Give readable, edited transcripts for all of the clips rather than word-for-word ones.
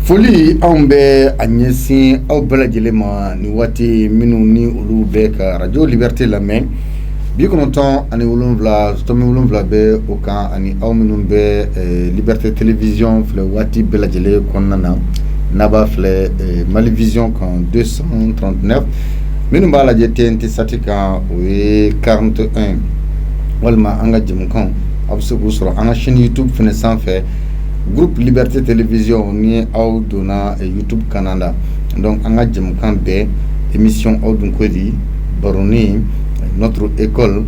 Foli anw bɛ a ɲɛsin aw bɛɛ lajɛlen ma ni waati minnu ni olu bɛ ka radio Liberté lamɛn 97.7 bɛ o kan ani aw minnu bɛ Liberté télévision filɛ waati bɛɛ lajɛlen kɔnɔna na n'a b'a filɛ Mali Vision kan 239 minnu b'a lajɛ TNT sati kan o ye 41 walima an ka jɛmukan a bɛ se k'u sɔrɔ an ka chaîne YouTube fɛnɛ sanfɛ groupe Liberté Télévision ni aw donna YouTube canal la donc an ka jɛmukan bɛɛ émission aw dun ko di baroni notre école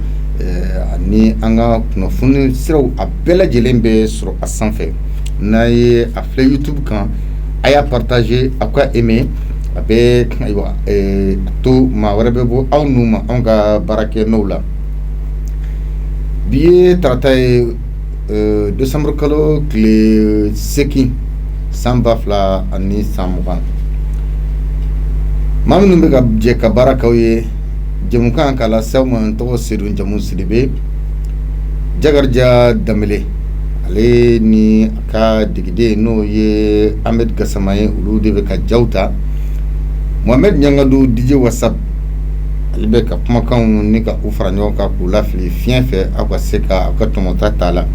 ni an ka kunnafoni siraw a bɛɛ lajɛlen bɛ sɔrɔ a sanfɛ n'a ye a filɛ YouTube kan a y'a partager a ka aimer a bɛ ayiwa to maa wɛrɛ bɛ bɔ aw n'u ma anw ka baarakɛ n'o la bi ye tarata ye décembre kalo tile 8 san 2020 maa minnu bɛ ka jɛ ka baara k'aw ye jɛmukan k'a la sabu n tɔgɔ Seydou Jamu Sidibe Jakarija Danbele ale ni a ka degeden n'o ye Ahmed Gassama ye olu de bɛ ka jaw ta Mohamed Ɲangadu DJ WhatsApp ale bɛ ka kumakanw ni ka u fara ɲɔgɔn kan k'u lafili fiɲɛ fɛ aw ka se ka aw ka tɔmɔta t'a la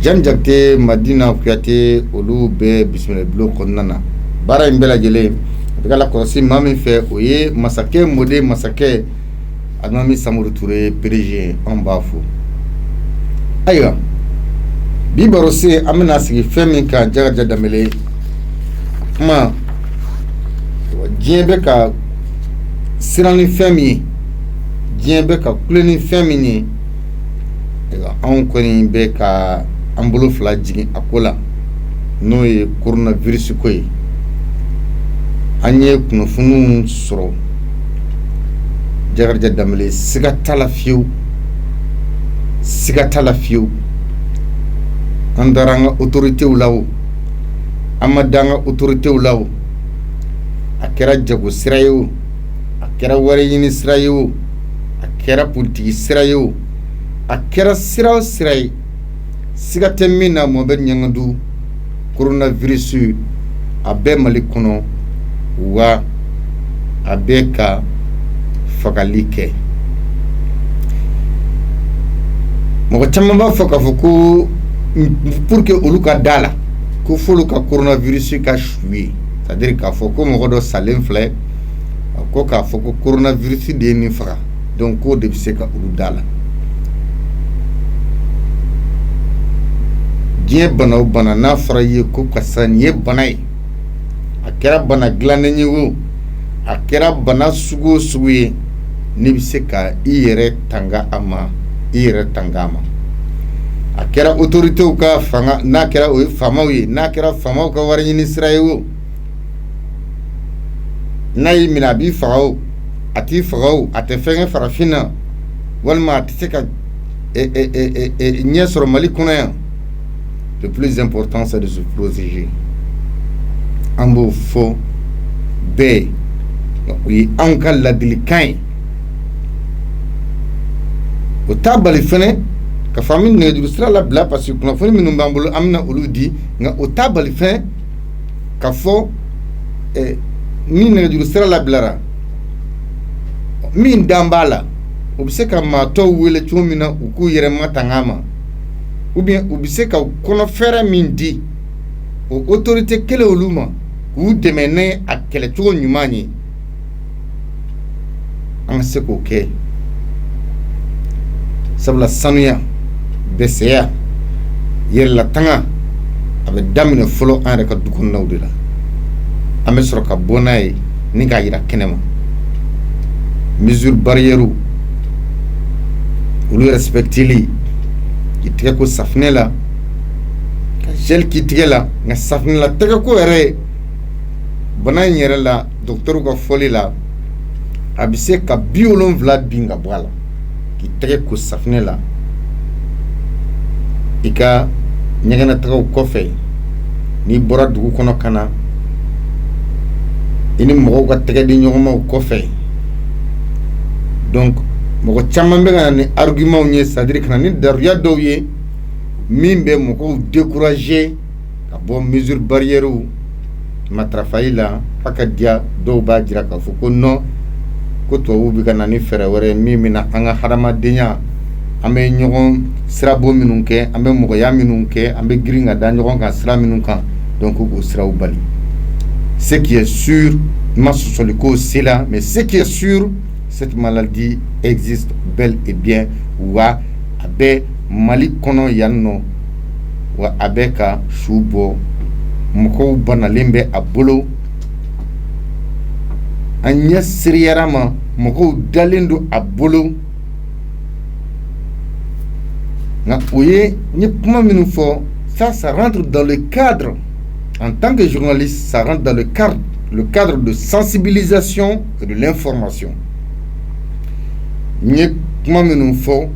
Jean Jakite Madina Kuyate olu bɛ bisimila bulon kɔnɔna na baara in bɛɛ lajɛlen a bɛ ka lakɔlɔsi maa min fɛ o ye masakɛ mɔden masakɛ Alimami Samori Ture PDG an b'a fo ayiwa bi baro se an bɛna sigi fɛn min kan Jakarija Danbele kuma diɲɛ bɛ ka siran ni fɛn min ye diɲɛ bɛ ka kule ni fɛn min ye anw kɔni bɛ ka an bolo fila jigin a ko la n'o ye coronavirus ko ye an ye kunnafoniw sɔrɔ Jakarija Danbele siga t'a la fiyewu an dara an ka autoritéw la o an ma da an ka autoritéw la o a kɛra jago sira ye o a kɛra wari ɲini sira ye o a kɛra politiki sira ye o a kɛra sira o sira ye siga tɛ min na Mohamed Ɲangadu coronavirus a bɛ Mali kɔnɔ wa a bɛ ka fagali kɛ mɔgɔ caman b'a fɔ k'a fɔ ko pour que olu ka da la ko f'olu ka coronavirus ka su ye c'est-à-dire k'a fɔ ko mɔgɔ dɔ salen filɛ ko k'a fɔ ko coronavirus de ye nin faga donc k'o de bɛ se ka olu da la diɲɛ bana o bana n'a fɔra i ye ko karisa nin ye bana ye a kɛra bana dilannen ye o a kɛra bana sugu o sugu ye ne bɛ se ka i yɛrɛ tanga a ma a kɛra autoritéw ka fanga n'a kɛra o ye faamaw ye n'a kɛra faamaw ka wari ɲini sira ye o n'a y'i minɛ a b'i faga o a t'i faga o a tɛ fɛn kɛ farafin na walima a tɛ se ka ɲɛ sɔrɔ Mali kɔnɔ yan le plus important c'est de se protéger an b'o fɔ bɛɛ o ye anw ka ladilikan ye o t'a bali fɛnɛ ka fɔ an bɛ nɛgɛjuru sira labila parce que kunnafoni minnu b'an bolo an bɛna olu di nka o t'a bali fɛnɛ ka fɔ ni nɛgɛjuru sira labilara min dan b'a la o bɛ se ka maa tɔw wele cogo min na u k'u yɛrɛ matanga ma ou bien u bɛ se ka kɔnɔfɛɛrɛ min di o autorité kelen olu ma k'u dɛmɛ ni a kɛlɛcogo ɲuman ye an ka se k'o kɛ sabula sanuya dɛsɛya yɛrɛlatanga a bɛ daminɛ fɔlɔ an yɛrɛ ka du kɔnɔnaw de la an bɛ sɔrɔ ka bɔ n'a ye ni k'a yira kɛnɛma mesure barrière olu respecteli k'i tɛgɛ ko safinɛ la ka gel k'i tɛgɛ la nka safinɛ la tɛgɛ ko yɛrɛ bana in yɛrɛ la docteur ka fɔli la a bɛ se ka 70 bin ka bɔ a la k'i tɛgɛ ko safinɛ la i ka ɲɛgɛnatagaw kɔfɛ n'i bɔra dugu kɔnɔ ka na i ni mɔgɔw ka tɛgɛ di ɲɔgɔn ma o kɔfɛ donc mɔgɔ caman bɛ ka na ni argument ye c'est-à-dire ka na ni daruya dɔw ye min bɛ mɔgɔw décourager ka bɔ mesure barrière matrafayi la f'a ka diya dɔw b'a jira k'a fɔ ko non ko tubabuw bɛ ka na ni fɛɛrɛ wɛrɛ min bɛna an ka hadamadenya an bɛ ɲɔgɔn sirabɔ minnu kɛ an bɛ mɔgɔya minnu kɛ an bɛ girin ka da ɲɔgɔn kan sira minnu kan donc k'o siraw bali. Ce qui est sûr, ma sɔsɔli ko c'est là, mais ce qui est sûr, cette maladie existe bel et bien wa a bɛ Mali kɔnɔ yan nɔ wa a bɛ ka su bɔ mɔgɔw banalen bɛ a bolo an ɲɛ seriyara ma mɔgɔw dalen don a bolo nka o ye n ye kuma minnu fɔ ça rentre dans le cadre en tant que journaliste ça rentre dans le cadre de sensibilisation et de l'information. N ye kuma minnu fɔ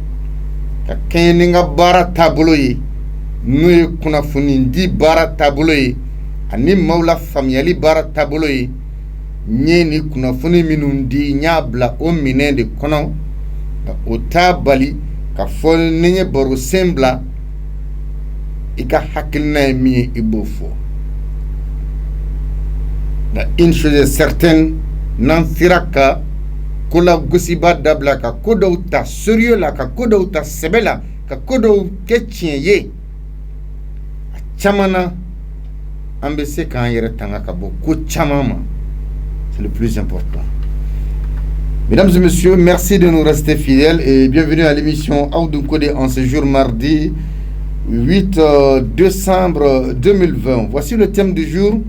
ka kɛɲɛ ni n ka baara taabolo ye n'o ye kunnafoni di baara taabolo ye ani maaw la faamuyali baara taabolo ye n ye ni kunnafoni minnu di n y'a bila o minɛn de kɔnɔ o t'a bali ka fɔ ni n ye baro sen bila i ka hakilina ye min ye i b'o fɔ. Une chose est certaine, n'an sera ka ko la gosiba dabila ka ko dɔw ta sérieux la ka ko dɔw ta sɛbɛ la ka ko dɔw kɛ tiɲɛ ye a caman na an bɛ se k'an yɛrɛ tanga ka bɔ ko caman ma. C'est le plus important. Mesdames et messieurs, merci de nous rester fidèles et bienvenue à l'émission Aoudou Kodé en ce jour mardi 8 décembre 2020. Voici le thème du jour.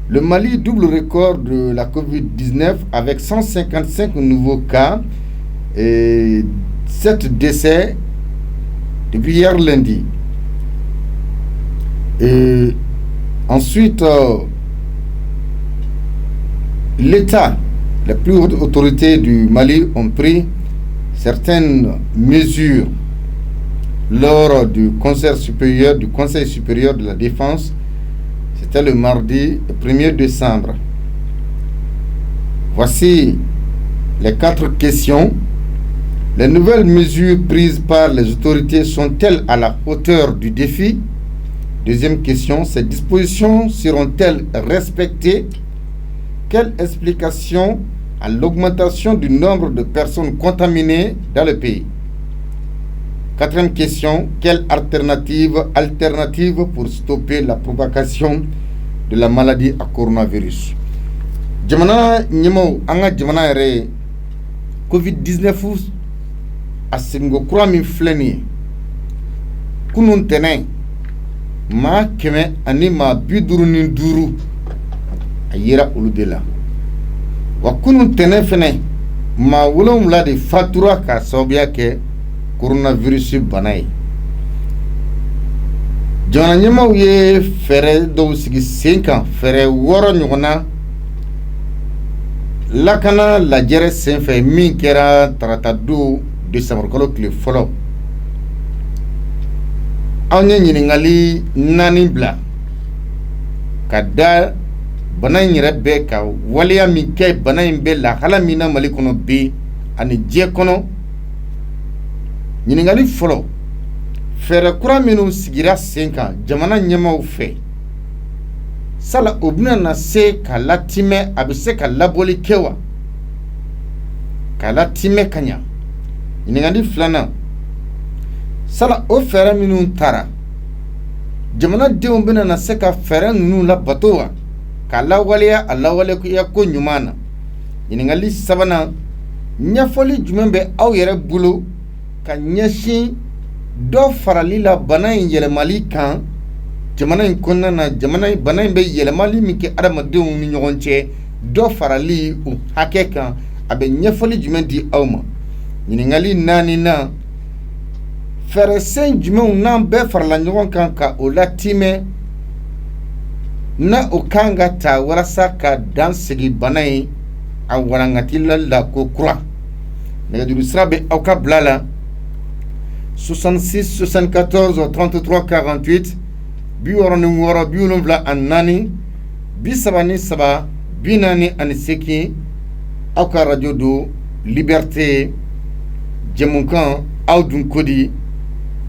Le Mali double record de la Covid-19 avec 155 nouveaux cas et 7 décès depuis hier lundi. Et ensuite, l'État, les plus hautes autorités du Mali ont pris certaines mesures lors du Conseil supérieur de la Défense. C'était le mardi 1er décembre. Voici les 4 questions. Les nouvelles mesures prises par les autorités sont-elles à la hauteur du défi? Deuxième question, ces dispositions seront-elles respectées? Quelle explication à l'augmentation du nombre de personnes contaminées dans le pays? Quatrième question, quelle alternative pour stopper la propagation de la maladie à coronavirus? Jamana nyemo anga jamana yɛrɛ Covid-19 a seginko kura min filɛ nin ye kunun tɛnɛn maa 100 ani maa 55 a yera olu de la wa kunun tɛnɛn fɛnɛ maa 7 de fatura ka sababuya kɛ coronavirus bana ye. Jamana ɲɛmaaw ye fɛɛrɛ dɔw sigi sen kan fɛɛrɛ 6 ɲɔgɔnna lakana lajɛrɛ senfɛ min kɛra tarata don décembre kalo tile fɔlɔ. Anw ye ɲininkali 4 bila ka da bana in yɛrɛ bɛ ka waleya min kɛ bana in bɛ lahala min na Mali kɔnɔ bi ani diɲɛ kɔnɔ. Ɲininkali fɔlɔ, fɛɛrɛ kura minnu sigira sen kan jamana ɲɛmaaw fɛ sala o bɛna na se ka latimɛ a bɛ se ka labɔli kɛ wa? Ka latimɛ ka ɲa. Ɲininkali filanan, sala o fɛɛrɛ minnu taara jamanadenw bɛna na se ka fɛɛrɛ ninnu labato wa? Ka lawaleya a lawaleya ko ɲuman na. Ɲininkali sabanan, ɲɛfɔli jumɛn bɛ aw yɛrɛ bolo ka ɲɛsin dɔ farali la bana in yɛlɛmali kan jamana in kɔnɔna na bana in bɛ yɛlɛmali min kɛ adamadenw ni ɲɔgɔn cɛ dɔ farali o hakɛ kan a bɛ ɲɛfɔli jumɛn di aw ma? Ɲininkali 4 na fɛɛrɛsen jumɛnw n'an bɛɛ farala ɲɔgɔn kan ka o latimɛ na o kan ka ta walasa ka dan segi bana in a walankatili la ko kura. Nɛgɛjuru sira bɛ aw ka bila la 66 74 33 48 64 74 33 48 aw ka radio do Liberté jɛmukan Aoudou Kodi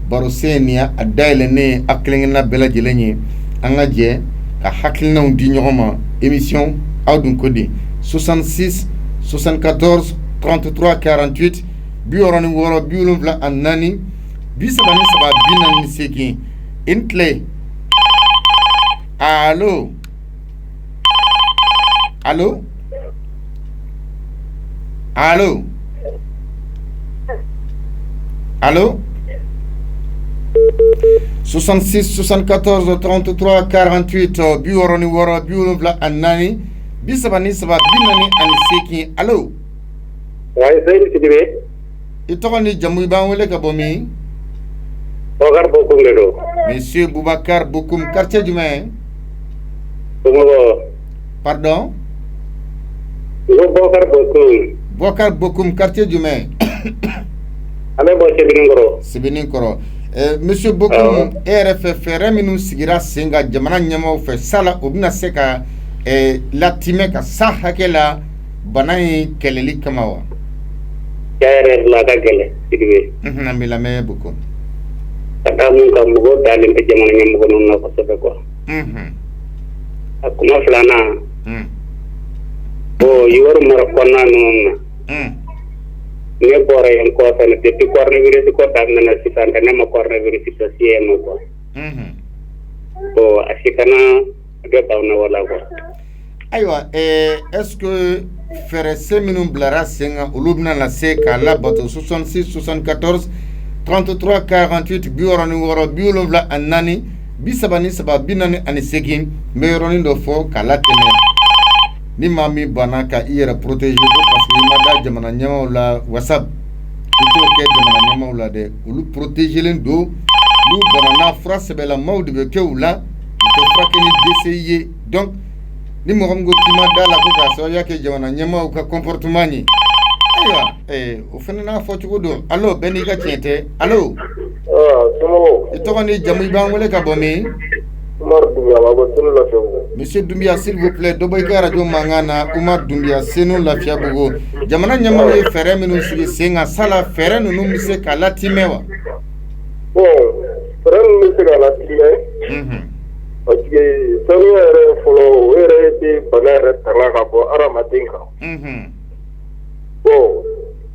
baro sen ni a dayɛlɛnnen a kelenkelenna bɛɛ lajɛlen ye an ka jɛ ka hakilinaw di ɲɔgɔn ma émission aw dun ko di 66 74 33 48 64 74 34 Intle. Allô? Allô? Allô? Allô? 66 74 33 48 bioroni woro biolonvla annani bisabani saba binani aniseki. Allô? Ouais, c'est Sidibé. Itogoni jamu ban wele ka bomi? Boubacar Bokoum le do. Monsieur Boubacar Bokoum, quartier jumɛn? Pardon? Boubacar Bokoum. Boubacar Bokoum, quartier jumɛn? An bɛ bɔ Sebeninkɔrɔ. Sebeninkɔrɔ. Monsieur Bokoum, e yɛrɛ fɛ fɛɛrɛ minnu sigira sen kan jamana ɲɛmaaw fɛ sala o bɛna se ka latimɛ ka sa hakɛ la bana in kɛlɛli kama wa? Cɛ yɛrɛ la ka gɛlɛn Sidibé. An bɛ lamɛn Bokoum. Ka taa mun ka mɔgɔw dalen bɛ jamana ɲɛmɔgɔ ninnu na kosɛbɛ quoi. A kuma filanan. Yɔrɔ mara kɔnɔna ninnu na. Ne bɔra yen kɔfɛ depuis coronavirus ko daminɛna sisan ne ma coronavirus dɔ si yen nɔ quoi. A si kana bɛ ban na wala quoi. Ayiwa est-ce que fɛɛrɛ se minnu bilara sen kan olu bɛna na se k'a labato 66 74 33 48 64 74 34 48 n bɛ yɔrɔnin dɔ fɔ k'a latɛmɛ ni maa min banna ka i yɛrɛ protéger ko parce que i ma da jamana ɲɛmaaw la WhatsApp i t'o kɛ jamana ɲɛmaaw la dɛ olu protégelen don n'u banana fura sɛbɛlamaw de bɛ kɛ u la u tɛ furakɛ ni DCI ye donc ni mɔgɔ min ko k'i ma da la ko k'a sababuya kɛ jamana ɲɛmaaw ka comportement ye ayiwa o fana n'a fɔcogo don allo bɛɛ n'i ka tiɲɛ tɛ allo i tɔgɔ ni jamu i b'an wele ka bɔ min? Monsieur Doumbia, s'il vous plaît, dɔ bɔ i ka radio mankan na Umar Doumbia Senu Lafiyabugu jamana ɲɛmaaw ye fɛɛrɛ minnu sigi sen kan sala fɛɛrɛ ninnu bɛ se ka latimɛ wa? Fɛɛrɛ ninnu bɛ se ka latimɛ parce que sanuya yɛrɛ fɔlɔ o yɛrɛ tɛ bana yɛrɛ tanga ka bɔ hadamaden kan.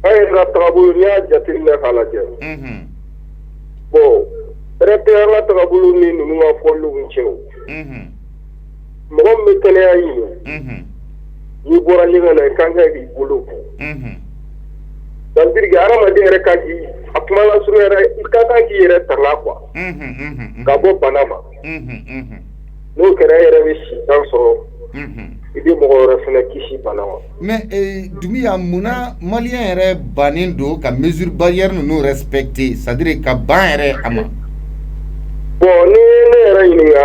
An yɛrɛ ka tagabolo n'i y'a jateminɛ k'a lajɛ yɛrɛ tɛ an ka tagabolo ni ninnu ka fɔliw cɛ o. Mɔgɔ min bɛ kɛnɛya ɲini n'i bɔra ɲɛgɛn na i kan ka k'i bolo ko. C'est-à-dire que hadamaden yɛrɛ ka k'i a kuma lasurunya yɛrɛ i ka kan k'i yɛrɛ tanga quoi ka bɔ bana ma. N'o kɛra e yɛrɛ bɛ sitan sɔrɔ i bɛ mɔgɔ wɛrɛ fana kisi bana ma. Mais Doumbia munna maliyɛn yɛrɛ bannen don ka mesure barrière ninnu respecter c'est-à-dire ka ban yɛrɛ a ma? Ni ne yɛrɛ ɲininka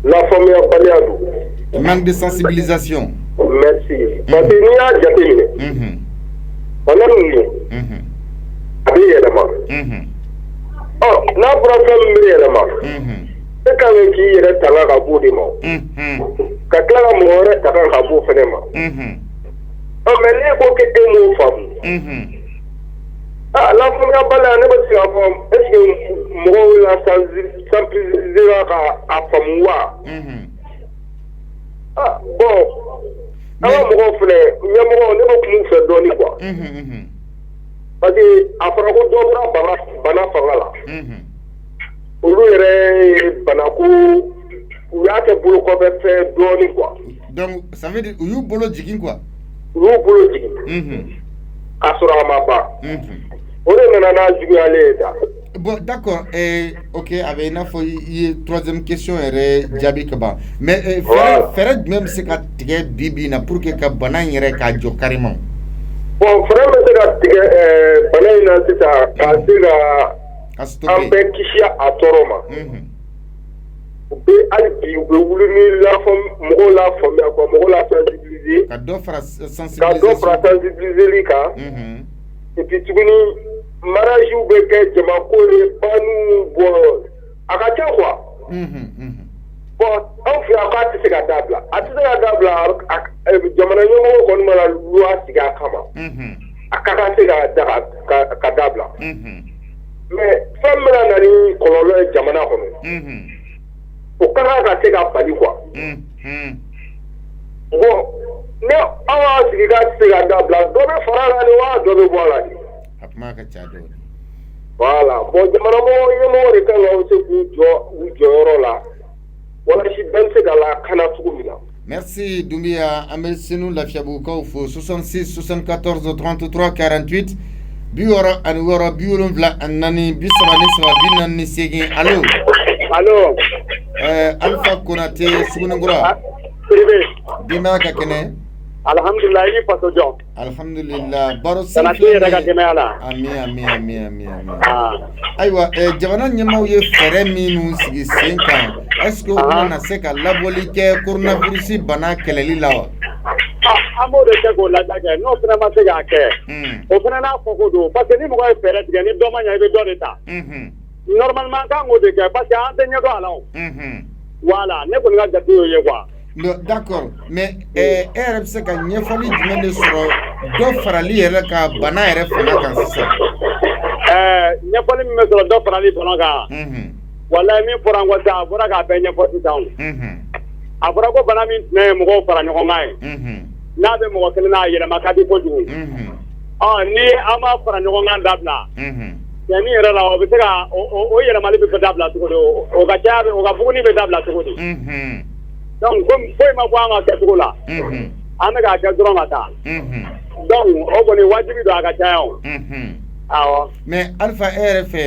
lafaamuyabaliya don. Manque de sensibilisation. Merci. Parce que n'i y'a jateminɛ bana ninnu a bɛ yɛlɛma. N'a fɔra fɛn min bɛ yɛlɛma e ka kan k'i yɛrɛ tanga ka bɔ o de ma ka tila ka mɔgɔ wɛrɛ tanga ka bɔ o fɛnɛ ma. Mais n'e ko k'e m'o faamu lafaamuyabaliya ne bɛ se k'a fɔ est-ce que mɔgɔw la sensibiliser k'a faamu wa? An ka mɔgɔw filɛ ɲɛmɔgɔw ne bɛ kuma u fɛ dɔɔnin quoi parce que a fɔra ko dɔ bɔra bana fanga la olu yɛrɛ banako u y'a kɛ bolo kɔfɛ fɛn dɔɔnin quoi. Donc ça veut dire u y'u bolo jigin quoi. U y'u bolo jigin k'a sɔrɔ a ma ban o de nana n'a juguyalen ye ta. Bon d'accord ok a bɛ i n'a fɔ i ye troisième question yɛrɛ jaabi ka ban mais fɛɛrɛ jumɛn bɛ se ka tigɛ bi na pour que ka bana in yɛrɛ k'a jɔ carrément? Fɛɛrɛ bɛ se ka tigɛ bana in na sisan k'a se ka an bɛɛ kisi a tɔɔrɔ ma. U bɛ hali bi u bɛ wuli ni mɔgɔw la faamuya quoi mɔgɔw la sensibiliser ka dɔ fara sensibiliseli kan et puis tuguni mariages bɛ kɛ jamako ye banu bɔ a ka ca quoi. Anw fɛ yan k'a tɛ se ka dabila a tɛ se ka dabila jamana ɲɛmɔgɔ kɔni mana loi sigi a kama a ka kan se ka dabila mais fɛn bɛna na ni kɔlɔlɔ ye jamana kɔnɔ o kana ka se ka bali quoi bon ne awa sigi ka se ka dabila dɔ bɛ fara la ni wa dɔ bɛ bɔ la ni a kuma ka ca dɔɔni voilà bon jamana ɲɛmɔgɔ de kan ka se k'u jɔ u jɔyɔrɔ la walasi bɛɛ bɛ se ka lakana cogo min na. Merci Doumbia, Amel Senou Lafiaboukou, 66 74 33 48 Biora Anwara Biolonvla Anani Bisamani Sawa Binani Segin. Allô? Allô? Alpha Konate Sugunangura. Dima Kakene. Alhamdulillah, il passe au job. Alhamdulillah, Baro Sanati daga demela. Ami. Aywa, jamana nyamaw ye fere minu sigi senkan. Est-ce que on na se ka laboli ke coronavirus bana keleli la wa? Amo de se ko la daga, no fana ma se ka ke. O fana na foko do parce que ni mo ko fere tigɛ ni do ma nya be do de ta. Normalement kan o de ke parce que an te ɲɛ do ala o. Voilà, ne ko ni ka jate yo ye quoi. D'accord, mais yɛrɛ bɛ se ka ɲɛfɔli jumɛn de sɔrɔ dɔ farali yɛrɛ ka bana yɛrɛ fanga kan sisan? Ɲɛfɔli min bɛ sɔrɔ dɔ farali fanga kan, walayi min fɔra n kɔ sisan a fɔra k'a bɛɛ ɲɛfɔ sisan. A fɔra ko bana min tun ye mɔgɔw fara ɲɔgɔn kan ye, n'a bɛ mɔgɔ kelen n'a yɛlɛma ka di kojugu. Ni an m'a fara ɲɔgɔn kan dabila, cɛnni yɛrɛ la o bɛ se ka o yɛlɛmali bɛ dabila cogo di? O ka caya o ka buguni bɛ dabila cogo di? Donc foyi ma bɔ an ka kɛcogo la an bɛ k'a kɛ dɔrɔn ka taa donc o kɔni wajibi don a ka caya o awɔ mais Alpha e yɛrɛ fɛ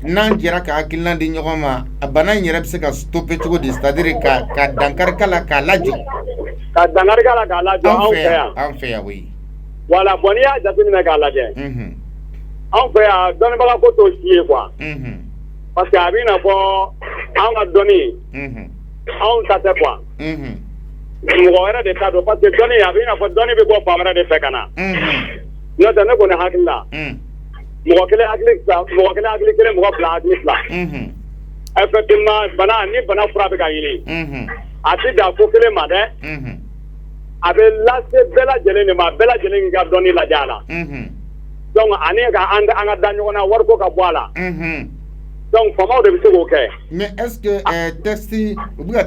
n'an jɛra ka hakilina di ɲɔgɔn ma a bana in yɛrɛ bɛ se ka stopper cogo di c'est-à-dire ka dankari k'a la k'a lajɔ ka dankari k'a la k'a lajɔ an fɛ yan oui voilà bon n'i y'a jateminɛ k'a lajɛ anw fɛ yan dɔnnibaga ko t'o si ye quoi parce que a bɛ na fɔ an ka dɔnni anw ta tɛ quoi mɔgɔ wɛrɛ de ta don parce que dɔnni a bɛ i n'a fɔ dɔnni bɛ bɔ fan wɛrɛ de fɛ ka na n'o tɛ ne kɔni hakili la mɔgɔ kelen hakili kelen mɔgɔ fila hakili fila effectivement bana ni bana fura bɛ ka ɲini a tɛ dan ko kelen ma dɛ a bɛ lase bɛɛ lajɛlen de ma bɛɛ lajɛlen k'i ka dɔnni lajɛ a la donc ani ka an ka da ɲɔgɔn na wariko ka bɔ a la donc famaw de bɛ se k'o kɛ. mais est-ce que testi u bɛ ka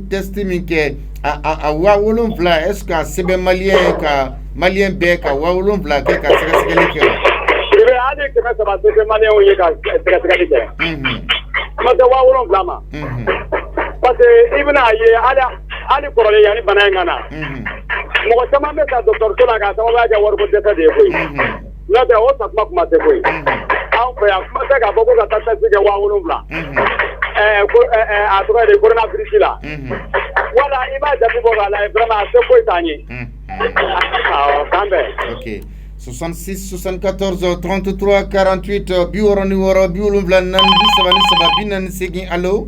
testi min kɛ a 7000 est-ce que a sɛbɛn maliyɛn bɛɛ ka 7000 kɛ ka sɛgɛsɛgɛli kɛ wa. i bɛ hali 300 se tɛ maliyɛnw ye ka sɛgɛsɛgɛli kɛ. a ma se 7000 ma. parce que i bɛna ye hali kɔrɔlen yanni bana in ka na. mɔgɔ caman bɛ taa dɔgɔtɔrɔso la k'a sababuya kɛ wariko dɛsɛ de ye koyi. n'o tɛ o sakuma kuma tɛ koyi. anw fɛ yan kuma tɛ k'a fɔ ko ka taa tasi kɛ 7000 a tɔgɔ de coronavirus la wala i b'a jate bɔ k'a lajɛ vraiment a tɛ foyi t'an ye awɔ k'an bɛn. ok 66 74 33 48 64 74 allo.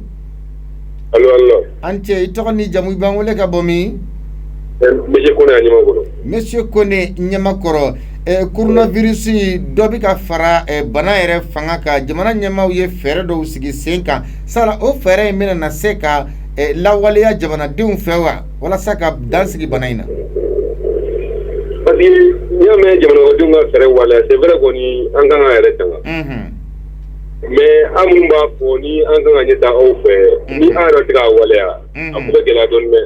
allo. an cɛ i tɔgɔ ni jamu i b'an wele ka bɔ min. monsieur Kone a Ɲamakɔrɔ. monsieur Kone Ɲamakɔrɔ. coronavirus dɔ bɛ ka fara bana yɛrɛ fanga kan jamana ɲɛmaaw ye fɛɛrɛ dɔw sigi sen kan sala o fɛɛrɛ in bɛna na se ka lawaleya jamanadenw fɛ wa walasa ka dan sigi bana in na. parce que n'i y'a mɛn jamanadenw ka fɛɛrɛ waleya c'est vrai kɔni an kan ka yɛrɛ tanga mais an minnu b'a fɔ ni an kan ka ɲɛ taa aw fɛ ni an yɛrɛ tɛ k'a waleya a kun bɛ gɛlɛya dɔɔni dɛ.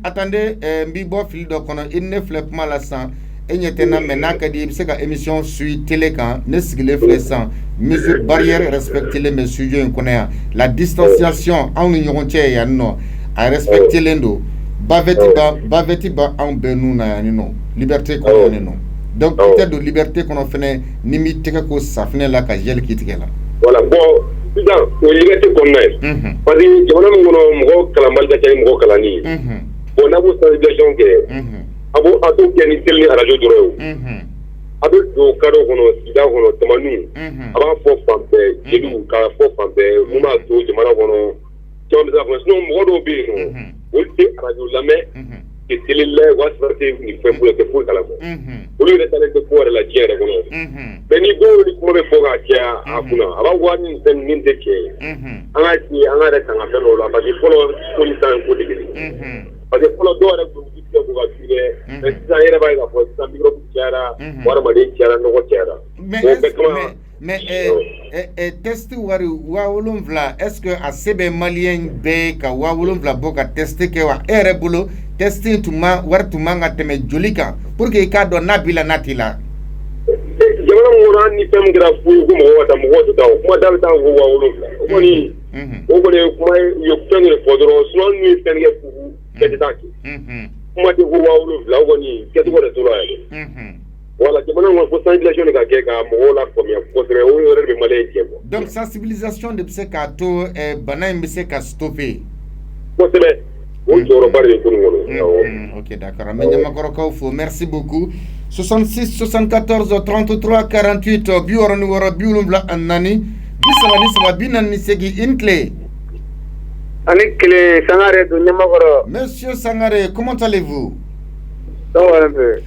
attendez n b'i bɔ fili dɔ kɔnɔ i ne filɛ kuma la sisan. E ɲɛ tɛ n na mais n'a ka di i bɛ se ka émission suit télé kan ne sigilen filɛ sisan mesure barrière respectelen bɛ studio in kɔnɔ yan la distanciation anw ni ɲɔgɔn cɛ yan nɔ a respectelen don baveti ba anw bɛɛ nun na yan nɔ liberté kɔnɔ yan nɔ donc i tɛ don liberté kɔnɔ fɛnɛ ni m'i tɛgɛ ko safinɛ la ka gel k'i tigɛ la. voilà bon sisan o ye liberté kɔnɔna ye parce que jamana min kɔnɔ mɔgɔ kalanbali ka ca ni mɔgɔ kalanni ye bon n'a b'o sensibilisation kɛ. a t'o kɛ ni télé ni radio dɔrɔn ye a bɛ don kadɔ kɔnɔ sida kɔnɔ tamaniw a b'a fɔ fan bɛɛ jeliw k'a fɔ fan bɛɛ mun b'a to jamana kɔnɔ caman bɛ se ka fɔ sinon mɔgɔ dɔw bɛ yen nɔ olu tɛ radio lamɛn tɛ télé layɛ wa sara tɛ nin fɛn foyi tɛ foyi kalama olu yɛrɛ taalen tɛ ko wɛrɛ la diɲɛ yɛrɛ kɔnɔ mais ni dɔw ni kuma bɛ fɔ k'a caya a kunna a b'a fɔ ni fɛn min tɛ tiɲɛ ye an k'a sigi an ka yɛrɛ tanga fɛn dɔw la parce que fɔlɔ ko ni san ko de kelen parce que fɔlɔ dɔw yɛrɛ tun bɛ tigɛ k'u ka juguya mais sisan yɛrɛ b'a ye k'a fɔ sisan microbe cayara hadamaden cayara nɔgɔ cayara. mais test wari 7000 est-ce que a sebe malien be ka 7000 bɔ ka test kɛ wa e yɛrɛ bolo test wari tuma ka tɛmɛ joli kan pour que i k'a dɔn n'a b'i la n'a t'i la. jamana mun kɔnɔ ni fɛn min kɛra foyi ko mɔgɔ ka taa mɔgɔ tɛ taa o kuma da bɛ taa fo 7000 o kɔni o kɔni ye kuma ye fɛn de fɔ dɔrɔn sinon n'u ye fɛn kɛ fufu bɛɛ tɛ taa kɛ kuma tɛ fo 7000 o kɔni kɛcogo de tora yɛrɛ. Voilà, jamana kɔnɔ fo sensibilisation de ka kɛ ka mɔgɔw la faamuya kosɛbɛ o yɛrɛ de bɛ maliyɛn jɛ quoi. Donc sensibilisation de bɛ se k'a to bana in bɛ se ka stopper. Kosɛbɛ o jɔyɔrɔba de bɛ ko nin kɔnɔ. Ok d'accord an bɛ Ɲamakɔrɔkaw fo merci beaucoup 66 74 33 48 66 74 33 une clé. Ani kile Sangare do Ɲamakɔrɔ. Monsieur Sangare, comment allez-vous? Ça va un peu.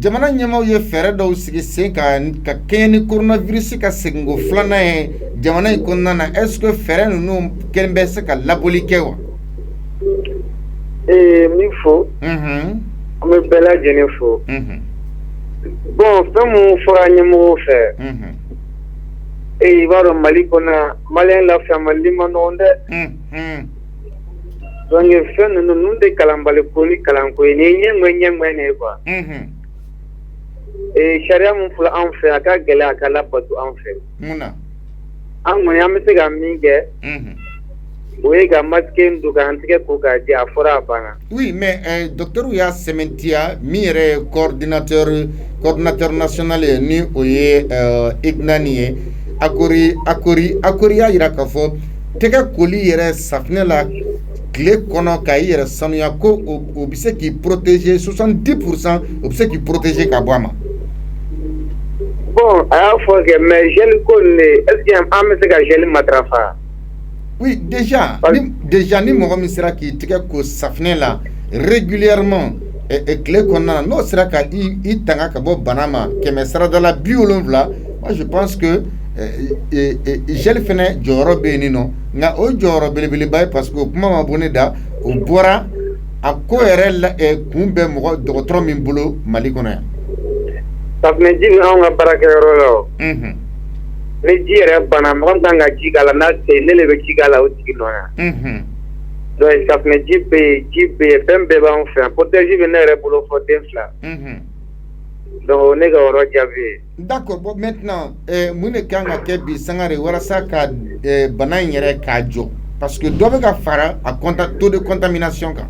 Jamana ɲɛmaw ye fɛɛrɛ dɔw sigi sen ka kɛɲɛ ni coronavirus ka seginko filanan ye jamana in kɔnɔna na est-ce que fɛɛrɛ ninnu kɛlen bɛ se ka labɔli kɛ wa? Min fɔ an bɛ bɛɛ lajɛlen fɔ bon fɛn mun fɔra ɲɛmɔgɔw fɛ i b'a dɔn Mali kɔnɔ maliyɛn lafiya mali ma nɔgɔn dɛ donc fɛn ninnu tɛ kalanbali ko ni kalanko ye nin ye ɲɛŋmɛ de ye quoi sariya mun fɔra an fɛ a ka gɛlɛn a ka labato an fɛ munna an kɔni an bɛ se ka min kɛ o ye ka masque don k'an tigɛ ko k'a jɛ a fɔra a banna. Oui mais docteur y'a sɛmɛntiya min yɛrɛ ye coordinateur national ye ni o ye IGNAN ye Akori y'a jira k'a fɔ tɛgɛ koli yɛrɛ safinɛ la tile kɔnɔ ka i yɛrɛ sanuya ko o bɛ se k'i protéger 70% o bɛ se k'i protéger ka bɔ a ma. Bon a y'a fɔ kɛ mais gel ko nin de est-ce que an bɛ se ka gel matarafa? Oui déjà ni mɔgɔ min sera k'i tigɛ ko safinɛ la régulièrement tile kɔnɔna na n'o sera ka i tanga ka bɔ bana ma 170 moi je pense que gel fɛnɛ jɔyɔrɔ bɛ yen nɔ nka o jɔyɔrɔ belebeleba ye parce que o kuma ma bɔ ne da o bɔra a ko yɛrɛ kun bɛ dɔgɔtɔrɔ min bolo Mali kɔnɔ yan. Safinɛji bɛ anw ka baarakɛyɔrɔ la o. Ni ji yɛrɛ bana mɔgɔ min kan ka ji k'a la n'a tɛ yen ne de bɛ ji k'a la o tigi nɔ yan. Donc safinɛji bɛ yen ji bɛ yen fɛn bɛɛ b'anw fɛ yan protège bɛ ne yɛrɛ bolo fɔ den 2. Donc ne ka yɔrɔ jaabi ye. D'accord bon maintenant mun de kan ka kɛ bi Sangare walasa ka bana in yɛrɛ k'a jɔ parce que dɔ bɛ ka fara a taux de contamination kan.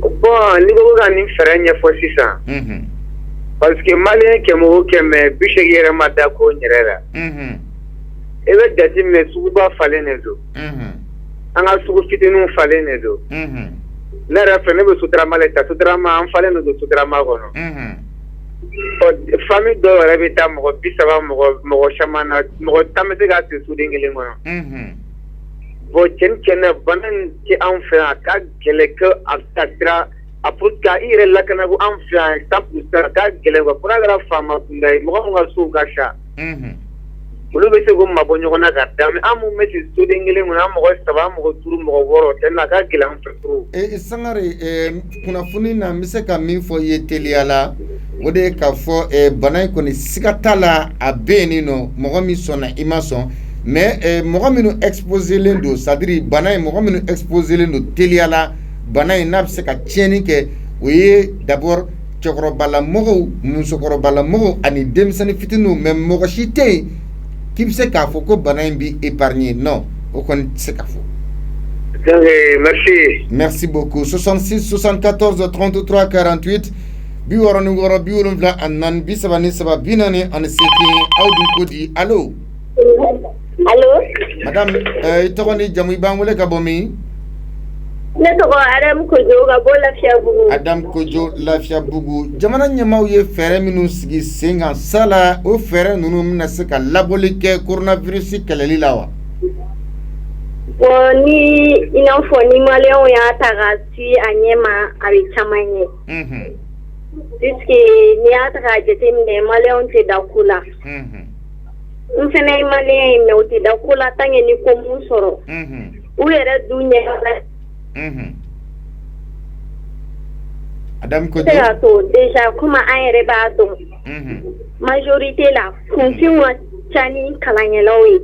Bon ni ko ka nin fɛɛrɛ ɲɛfɔ sisan. Parce que maliyɛn kɛmɛ o kɛmɛ 80 yɛrɛ ma da ko n yɛrɛ la. I bɛ jateminɛ suguba falen de don. An ka sugu fitininw falen de don. Ne yɛrɛ fɛ ne bɛ Sotrama le ta Sotrama an falen de don Sotrama kɔnɔ. Famille dɔw yɛrɛ bɛ taa mɔgɔ 30 mɔgɔ caman na mɔgɔ 10 bɛ se ka sigi soden kelen kɔnɔ. Bon cɛn bana in tɛ anw fɛ yan a ka gɛlɛn ko a bɛ taa sira a pour que i yɛrɛ lakana ko anw fɛ yan 100% a ka gɛlɛn quoi fo n'a kɛra faama kunda ye mɔgɔ min ka sow ka ca. Olu bɛ se k'o mabɔ ɲɔgɔn na ka da mais an mun bɛ sigi soden kelen kɔnɔ an mɔgɔ 3 mɔgɔ 5 mɔgɔ 6 tɛ a ka gɛlɛn an fɛ trop. Sangare kunnafoni na n bɛ se ka min fɔ i ye teliya la o de ye k'a fɔ bana in kɔni siga t'a la a bɛ yen nɔ mɔgɔ min sɔnna i ma sɔn mais mɔgɔ minnu exposelen don c'est à dire bana in mɔgɔ minnu exposelen don teliya la bana in n'a bɛ se ka tiɲɛni kɛ o ye d'abord cɛkɔrɔbalamɔgɔw musokɔrɔbalamɔgɔw ani denmisɛnnin fitininw mais mɔgɔ si tɛ yen k'i bɛ se k'a fɔ ko bana in bɛ épargner non o kɔni tɛ se ka fɔ. Merci beaucoup 66 74 33 48 66 74 aw dun ko di allo. Allo. Madame i tɔgɔ ni jamu i b'an wele ka bɔ min? Ne tɔgɔ Adam Kojo ka bɔ Lafiyabugu. Adam Kojo Lafiyabugu jamana ɲɛmaaw ye fɛɛrɛ minnu sigi sen kan sala o fɛɛrɛ ninnu bɛna se ka labɔli kɛ coronavirus kɛlɛli la wa? Bon ni i n'a fɔ ni maliyɛnw y'a ta ka si a ɲɛ ma a bɛ caman ɲɛ. Puisque n'i y'a ta k'a jateminɛ maliyɛnw tɛ da ko la. N fɛnɛ ye maliyɛn ye mais u tɛ da ko la tant que ni ko mun sɔrɔ. U yɛrɛ du ɲɛ. Adam Kojo. Se ka to déjà comme an yɛrɛ b'a dɔn. Majorité la kunfin chani kalanyelaw ye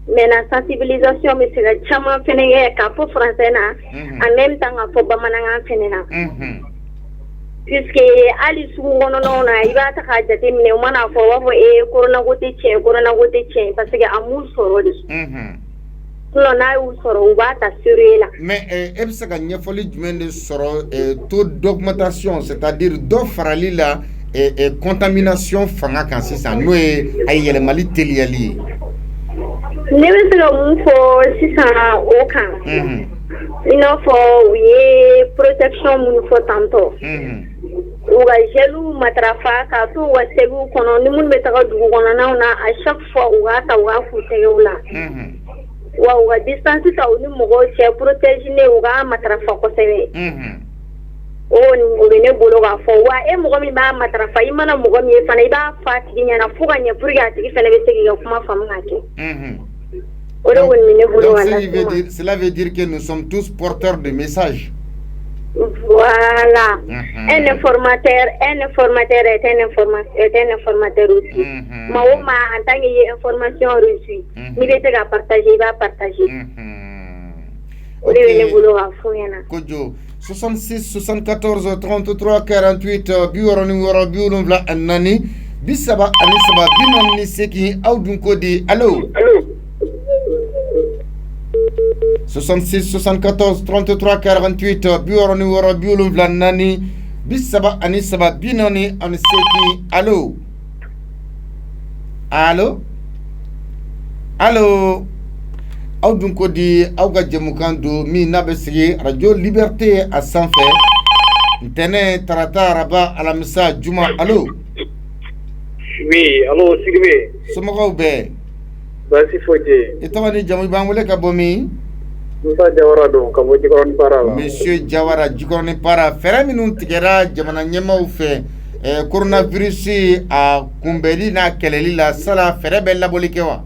maintenant sensibilisation bɛ se ka caman fɛnɛ kɛ k'a fɔ français na en même temps ka fɔ bamanankan fɛnɛ na puisque hali sugu kɔnɔnaw na i b'a ta k'a jateminɛ u mana fɔ u b'a fɔ corona ko tɛ tiɲɛ parce que a m'u sɔrɔ de sinon n'a y'u sɔrɔ u b'a ta sérieux la mais e bɛ se ka ɲɛfɔli jumɛn de sɔrɔ taux d'augmentation c'est-à-dire dɔ farali la contamination fanga kan sisan n'o ye a yɛlɛmali teliyali ye ne bɛ se ka mun fɔ sisan o kan i n'a fɔ u ye protection minnu fɔ tantɔ u ka geliw matarafa k'a to u ka segiw kɔnɔ ni minnu bɛ taga dugu kɔnɔnaw na à chaque fois u k'a ta u k'a k'u tɛgɛw la wa u ka distance ta u ni mɔgɔw cɛ protéginer u k'a matarafa kosɛbɛ o bɛ ne bolo k'a fɔ wa mɔgɔ min b'a matarafa i mana mɔgɔ min ye fana i b'a fɔ a tigi ɲɛna fo ka ɲɛ pour que a tigi fana bɛ se k'i ka kuma faamu ka kɛ donc cela veut dire que nous sommes tous porteurs de messages. Voilà. Un informateur est un informateur aussi. Maoma, en tant qu'information reçue, il est à partager, il va partager. Kojo, 66 74 33 48 bioroni anani bisaba anisaba binani seki audun kodi. Allô 66 74 33 48 bioroni nani bisaba anisaba binani aniseki. Allô audun kodi auga jemukando mi nabesigi radio liberté à sanfé ntene tarata raba alamisa juma. Allô oui allô sigbe somogaw be basi foje etawani jamu bangule ka bomi Musa Jawara don ka bo Jikoroni Para la monsieur Jawara Jikoroni Para fere minun tigera jamana nyemaw fe coronavirus a kumbeli na keleli la sala fere be laboli ke wa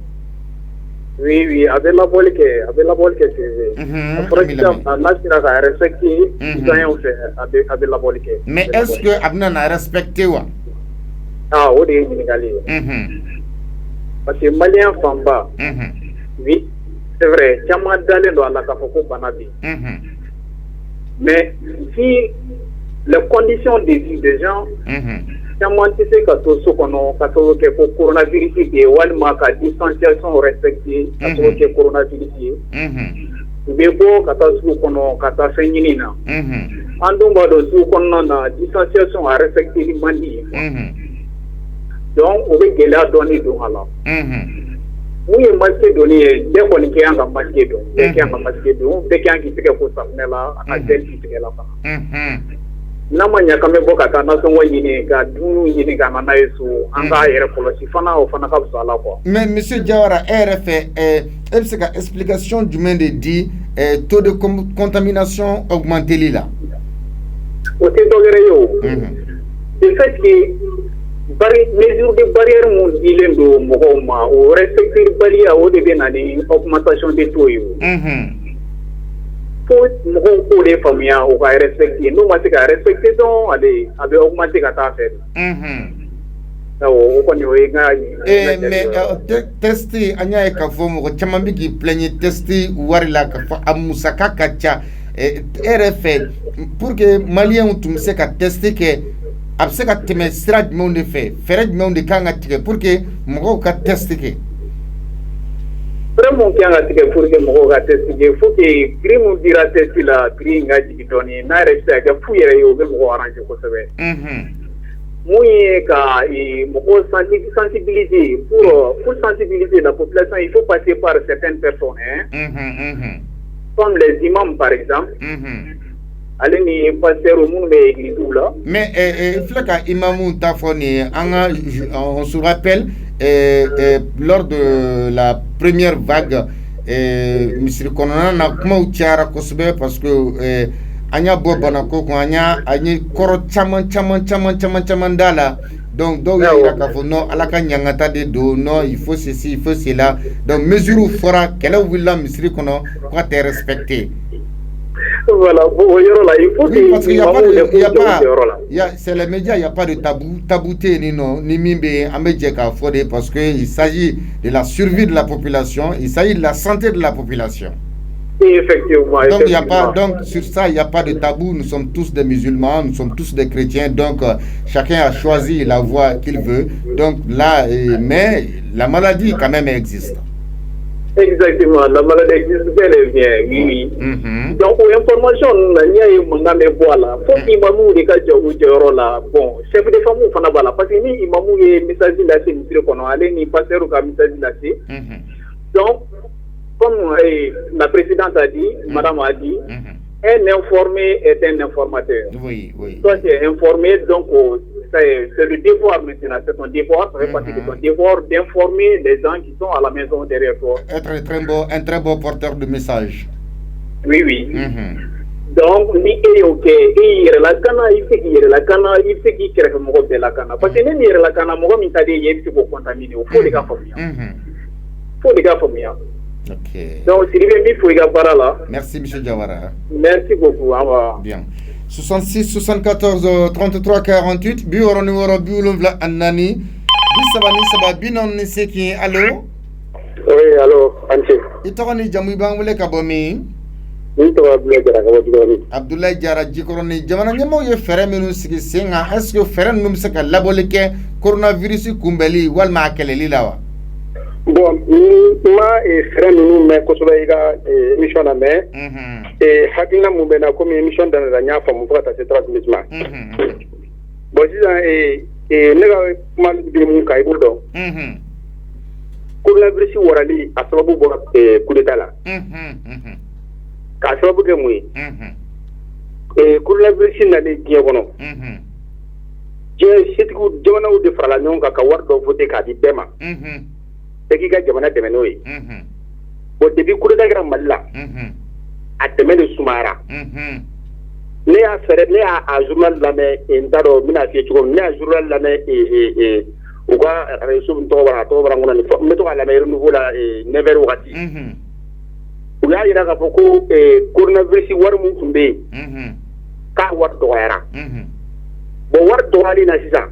oui avec la boli ke c'est pour exemple national ka respecter citoyen fait avec la boli ke mais est-ce que abna na respecter wa o de ni ngali parce que malien famba oui c'est vrai chama dalen do ala ka foko banabi mais si les conditions de vie des gens chama tise ka to so kono ka to ke ko coronavirus de walma ka distanciation respectée ka to ke coronavirus be bo ka ta su kono ka ta fenyini na andum ba do su kono na distanciation a respecter mandi donc o be gela doni do hala mu ye masque doni de ko ni ke anga masque do de ke anga masque do de ke anga tike ko samela aka del tike la fa namanya kame boka kana songo nyini ka dunu nyini ka na yesu anga yere polosi fana o fana ka sala ko mais monsieur Jawara RF est-ce que explication du monde dit taux de contamination augmenté là o te dogere yo le fait que mesure de barrière mon dilendo mogoma o respecter barrière o de benani augmentation de taux yo faut mo les familles o ka respecter no ma se ka respecter donc allez avec augmenter ka ta faire o ko ni o nga mais testi anya e ka fomo ko chamambi ki plaigne testi wari la ka fa amusaka kacha RF pour que malien tum se ka testi ke abse ka teme sira jumɛnw de fɛ fɛrɛ jumɛnw de kan ka tigɛ pour que mɔgɔw ka test kɛ vraiment kan ka tigɛ pour que mɔgɔw ka test kɛ faut que prix mun dira test la prix in ka jigin dɔɔni n'a yɛrɛ bɛ se ka kɛ fu yɛrɛ ye o bɛ mɔgɔw arranger kosɛbɛ mun ye ka mɔgɔw sensibiliser pour sensibiliser la population il faut passer par certaines personnes comme les imams par exemple ale ni pasteur mun be église là mais flaka imamu tafoni anga on se rappelle lors de la première vague misri konona na kuma uchiara kosbe parce que anya bo banako ko anya anyi koro chaman dala donc do ya ka fo no ala ka nyangata de do no il faut ceci il faut cela donc mesure fora kala willa misri kono ko te respecter Voilà, il faut oui, parce qu'il n'y a pas de, c'est les médias, il n'y a pas de tabouté ni mimbe amédjeka fodé, parce qu'il s'agit de la survie de la population, il s'agit de la santé de la population. Effectivement. Donc, donc sur ça, il n'y a pas de tabou. Nous sommes tous des musulmans, nous sommes tous des chrétiens. Donc, chacun a choisi la voie qu'il veut. Donc là, mais la maladie quand même existe. Exactement, la maladie existe bel et bien, oui. Donc, l'information, il y a eu mon ami voilà. Faut qu'il m'a mis des cas de là. Bon, chef de famille, on a voilà. Parce que il m'a mis des messages là, c'est une qu'on a allé, ni passer au message là. Donc, comme la présidente a dit, madame a dit, un informé est un informateur. Oui, oui. Toi, tu es informé, donc c'est le devoir maintenant, c'est ton devoir, ça fait partie de ton devoir d'informer les gens qui sont à la maison derrière toi. Être un très beau porteur de message. Oui, oui. Donc, ni est ok, il la cana, il fait qu'il la cana, il fait qu'il crée le de la cana. Parce que même il la cana, moi, il t'a dit, il faut contaminer, il faut les gars pour moi. Faut les gars pour moi. Ok. Donc, si il faut les gars par là. Merci, M. Diawara. Merci beaucoup. Au revoir. Bien. 66 74 33 48 bureau numéro bioluvla annani bisabani saba binon ni seki allo. Oui, allo, Anche. Itogoni jamu bangule kabomi. Abdoulaye Diarra Djikoroni jamana nyamo ye fere menu sigi senga est-ce que fere num se ka labolike coronavirus kumbeli walma keleli lawa. Bon, ma fere nunu me kosoba iga émission na me hakina mu bena comme émission dans la nya famu fata se transmission bon si nega mal bi mu kay bu do coronavirus warali asababu bo coup d'état la ka sababu ke mu coronavirus na le die kono je sitiku jona u de frala nyonga ka wardo voter ka di bema tegi ka jamana dɛmɛ n'o ye bon depuis coup d'état kɛra Mali la a dɛmɛ de sumayara ne y'a fɛrɛ ne y'a journal lamɛn n t'a dɔn n bɛna f'i ye cogo min ne y'a journal lamɛn u ka réseau min tɔgɔ b'an kɔnɔ n bɛ to k'a lamɛn renouveau la 9h wagati u y'a yira k'a fɔ ko coronavirus wari min tun bɛ yen k'a wari dɔgɔyara bon wari dɔgɔyali na sisan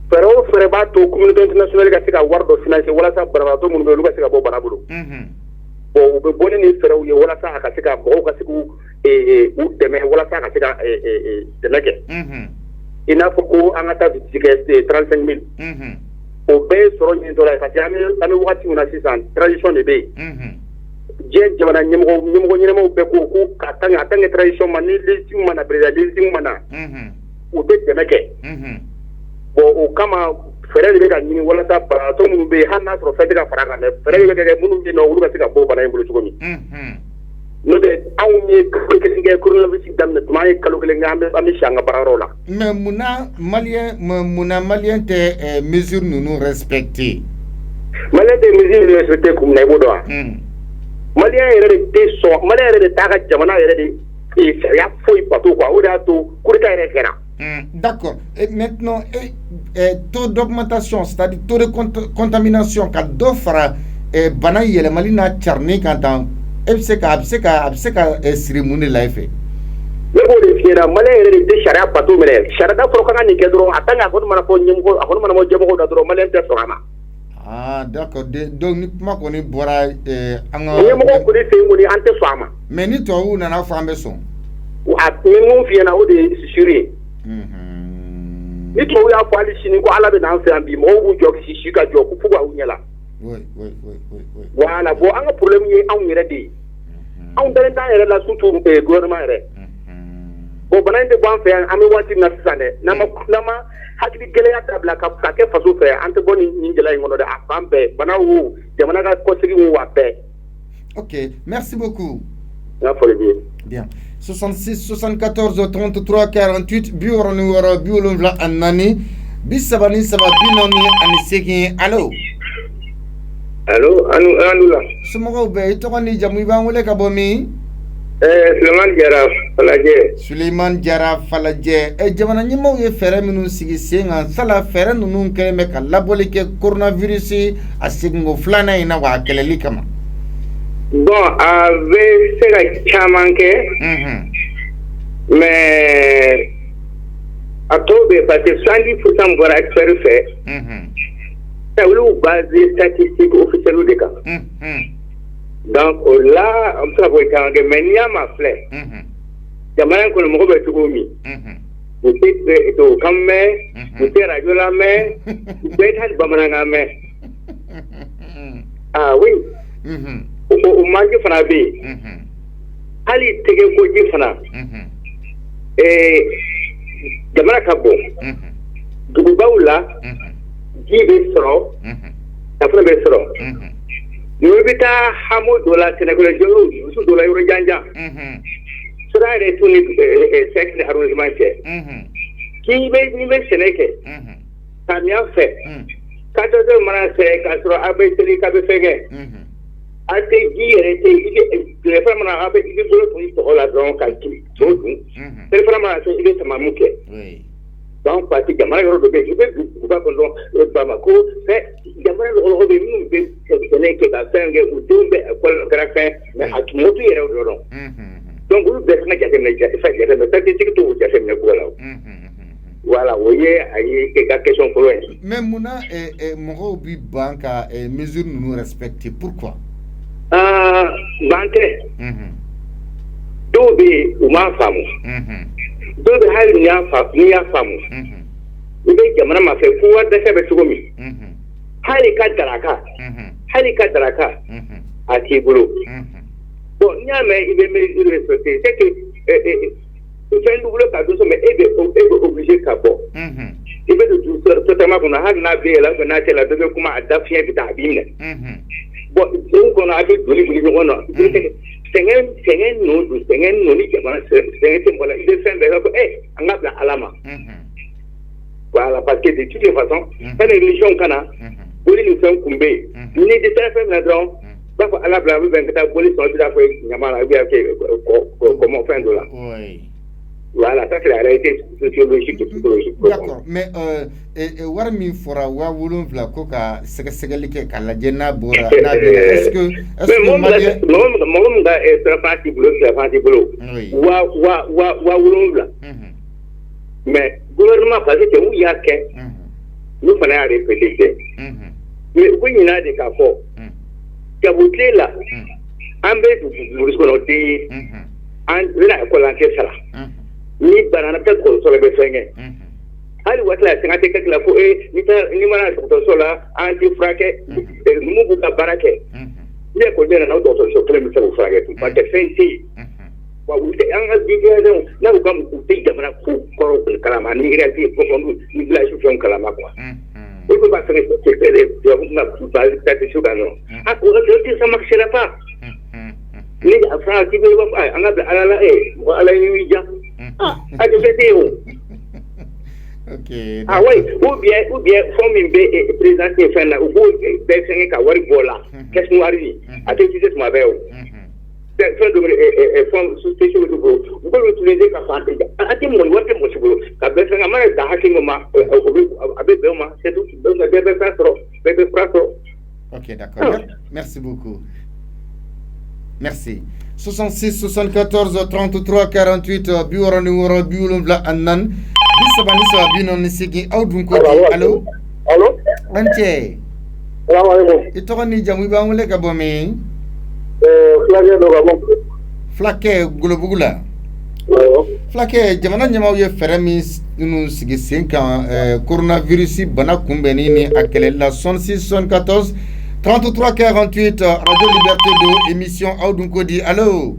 fɛrɛ o fɛrɛ b'a to communauté internationale ka se ka wari dɔ financer walasa banabagatɔ minnu bɛ yen olu ka se ka bɔ bana bolo bon u bɛ bɔ ni fɛrɛw ye walasa a ka se ka mɔgɔw ka se k'u dɛmɛ walasa a ka se ka dɛmɛ kɛ i n'a fɔ ko an ka taa bitiki kɛ 35 000 o bɛɛ ye sɔrɔ ɲinitɔ la ye parce que an bɛ wagati min na sisan transition de bɛ yen diɲɛ jamana ɲɛmɔgɔ ɲɛnamaw bɛɛ ko a tan kɛ transition ma ni légitime mana président légitime mana u tɛ dɛmɛ kɛ bon o kama fɛrɛ de bɛ ka ɲini walasa banabagatɔ minnu bɛ yen hali n'a sɔrɔ fɛn tɛ ka fara kan dɛ fɛrɛ de bɛ kɛ minnu bɛ yen nɔ olu ka se ka bɔ bana in bolo cogo min n'o tɛ anw ye kalo kelen kɛ coronavirus daminɛ tuma an ye kalo kelen kɛ an bɛ si an ka baarayɔrɔ la. mais munna maliyɛn tɛ mesure ninnu respecté. maliyɛn tɛ mesure respecté kun na i b'o dɔn wa. maliyɛn yɛrɛ de tɛ sɔn maliyɛn yɛrɛ de t'a ka jamana yɛrɛ de sariya foyi bato quoi o de y'a to coup d'état yɛrɛ kɛra. D'accord. Et maintenant, taux d'augmentation, c'est-à-dire taux de contamination, quand d'offre bana yɛlɛmali n'a carné quand on a bɛ se ka cérémonie la fait. Ne b'o de f'i ɲɛna maliyɛn yɛrɛ de tɛ sariya bato minɛ sariya fɔlɔ ka kan nin kɛ dɔrɔn a tant que a kɔni mana fɔ ɲɛmɔgɔ a kɔni mana bɔ ɲɛmɔgɔw da dɔrɔn maliyɛn tɛ sɔn a ma. Ah d'accord donc ni kuma kɔni bɔra an ka. ɲɛmɔgɔw kɔni fɛ yen kɔni an tɛ sɔn a ma. mais ni tubabuw nana fɔ an bɛ sɔn. a min mun f'i ɲɛna o de ye sûr ye. ni tubabu y'a fɔ hali sini ko ala bɛ n'an fɛ yan bi mɔgɔw b'u jɔ si ka jɔ fo k'aw ɲɛ la. voilà bon an ka problème ye anw yɛrɛ de ye anw dalen t'an yɛrɛ la surtout gouvernement yɛrɛ bon bana in tɛ bɔ an fɛ yan an bɛ waati min na sisan dɛ n'an ma hakili gɛlɛya dabila ka kɛ faso fɛ an tɛ bɔ nin gɛlɛya in kɔnɔ dɛ a fan bɛɛ bana wo jamana ka kɔsegin wo a bɛɛ. ok merci beaucoup. n y'a fɔ de bien 66 74 33 48 bureau numéro bioluvla annani bisabani saba binoni ani segi allo. allo anu la. somɔgɔw bɛɛ i tɔgɔ ni jamu i b'an wele ka bɔ min. Suleiman Diarra Falajɛ. Suleiman Diarra Falajɛ jamana ɲɛmaaw ye fɛɛrɛ minnu sigi sen kan sala fɛɛrɛ ninnu kɛlen bɛ ka labɔli kɛ coronavirus a seginko filanan in na wa a kɛlɛli kama. Bon, avec ce qui a manqué, mais à trouver parce que 70% de l'expert fait, ça veut baser statistique officielle des cas. Donc là, on peut voir que mais il y a ma flèche. Il y a moyen que le mot est tout mis. Vous êtes au camé, vous êtes radio la main, vous êtes à Bamananga main. Ah oui. O mangi fana be hali tege ko ji fana jamana ka bon dugu bawla ji be soro ta fana be soro yo be ta hamo dola Sénégal jo su dola yoro janja sura re tuni second arrangement ke ki be ni be Sénégal kamia fait 14 mana c'est ka soro abe teli ka be fege ate ji rete ile fama na abe ile bolo tuni to la donc calcul tout c'est vraiment c'est ile sama muke oui donc parti jamana yoro do be ba ko don ba ma ko c'est jamana yoro be mi be c'est que ba fenge u dumbe ko karafe mais akimoto yero do don donc vous be na jate na jate fa jate mais statistique to jate na ko la voilà voyez ayi que la question pour même muna mo bi banka mesure nous respecter pourquoi banque dɔw bɛ yen u m'a faamu dɔw bɛ hali n'i y'a faamu i bɛ jamana ma fɛ ko wari dɛsɛ bɛ cogo min hali ka daraka a t'i bolo bon n'i y'a mɛn i bɛ mesure respecter c'est que fɛn t'u bolo ka don so mais e bɛ obligé ka bɔ i bɛ don totalement kɔnɔ hali n'a bɛ yɛlɛ n'a cɛ la dɔ bɛ kuma a da fiɲɛ bɛ taa a b'i minɛ bon donc on a vu donner du on a senghen no ni jamana senghen timbola il fait ben on a la alama voilà parce que de toutes les façons une religion kana boli ni fait kumbe ni de ça fait la donc ba ko ala bla ben ka boli so da fa nyamala bi ake comment fin de là oui voilà ça c'est la réalité sociologique et psychologique. D'accord, mais war min fora wa wolonvla ko ka segesegeli ke kala jenna bora na est-ce que mon gars est parti boulot wa wolonvla mais gouvernement parce que où y a que nous fallait à répéter mais où il y a des cas forts que vous clé là en bas du sconoté en là ko la que ça ni banana ta ko so le be fenge hali watla tinga te kala ko ni mana to so la anti frake mu bu ka barake ni ko dena na to so kele mi so frake tu pa ke senti wa ulte anga digere na ko kam ku te jamana ko ko kalama ni reality ko ni la solution kalama quoi ko ba faire ce que les na ba ta te shu kano ko ça marchera pas ni afra ki be ba anga ala ala ni ja okay. Ah oui, ou bien, comme une présidente qui fait là, ou bien, c'est un wari bola, qu'est-ce qu'on arrive? À te dire ce matin, c'est fin de forme sous-station de boulot. Vous pouvez utiliser qu'à faire des à te mon wari mon boulot. Qu'à faire un mal d'hacker moment, avec Belma, c'est tout. Donc, bébé frasso. Ok, d'accord. Merci beaucoup. Merci. 66 74 33 48 biwara numéro biwulumla annan bisabani sa binon sigi awdun ko allo ante assalamu alaykum ito ni jamu ba ngule ka bomi flake do ga bon flake globugula flake jamana nyamaw ye feremi nu sigi senkan coronavirus bana kumbeni ni akele la 66 74 33 48 Radio Liberté de émission Aoudou Kodi. Allô?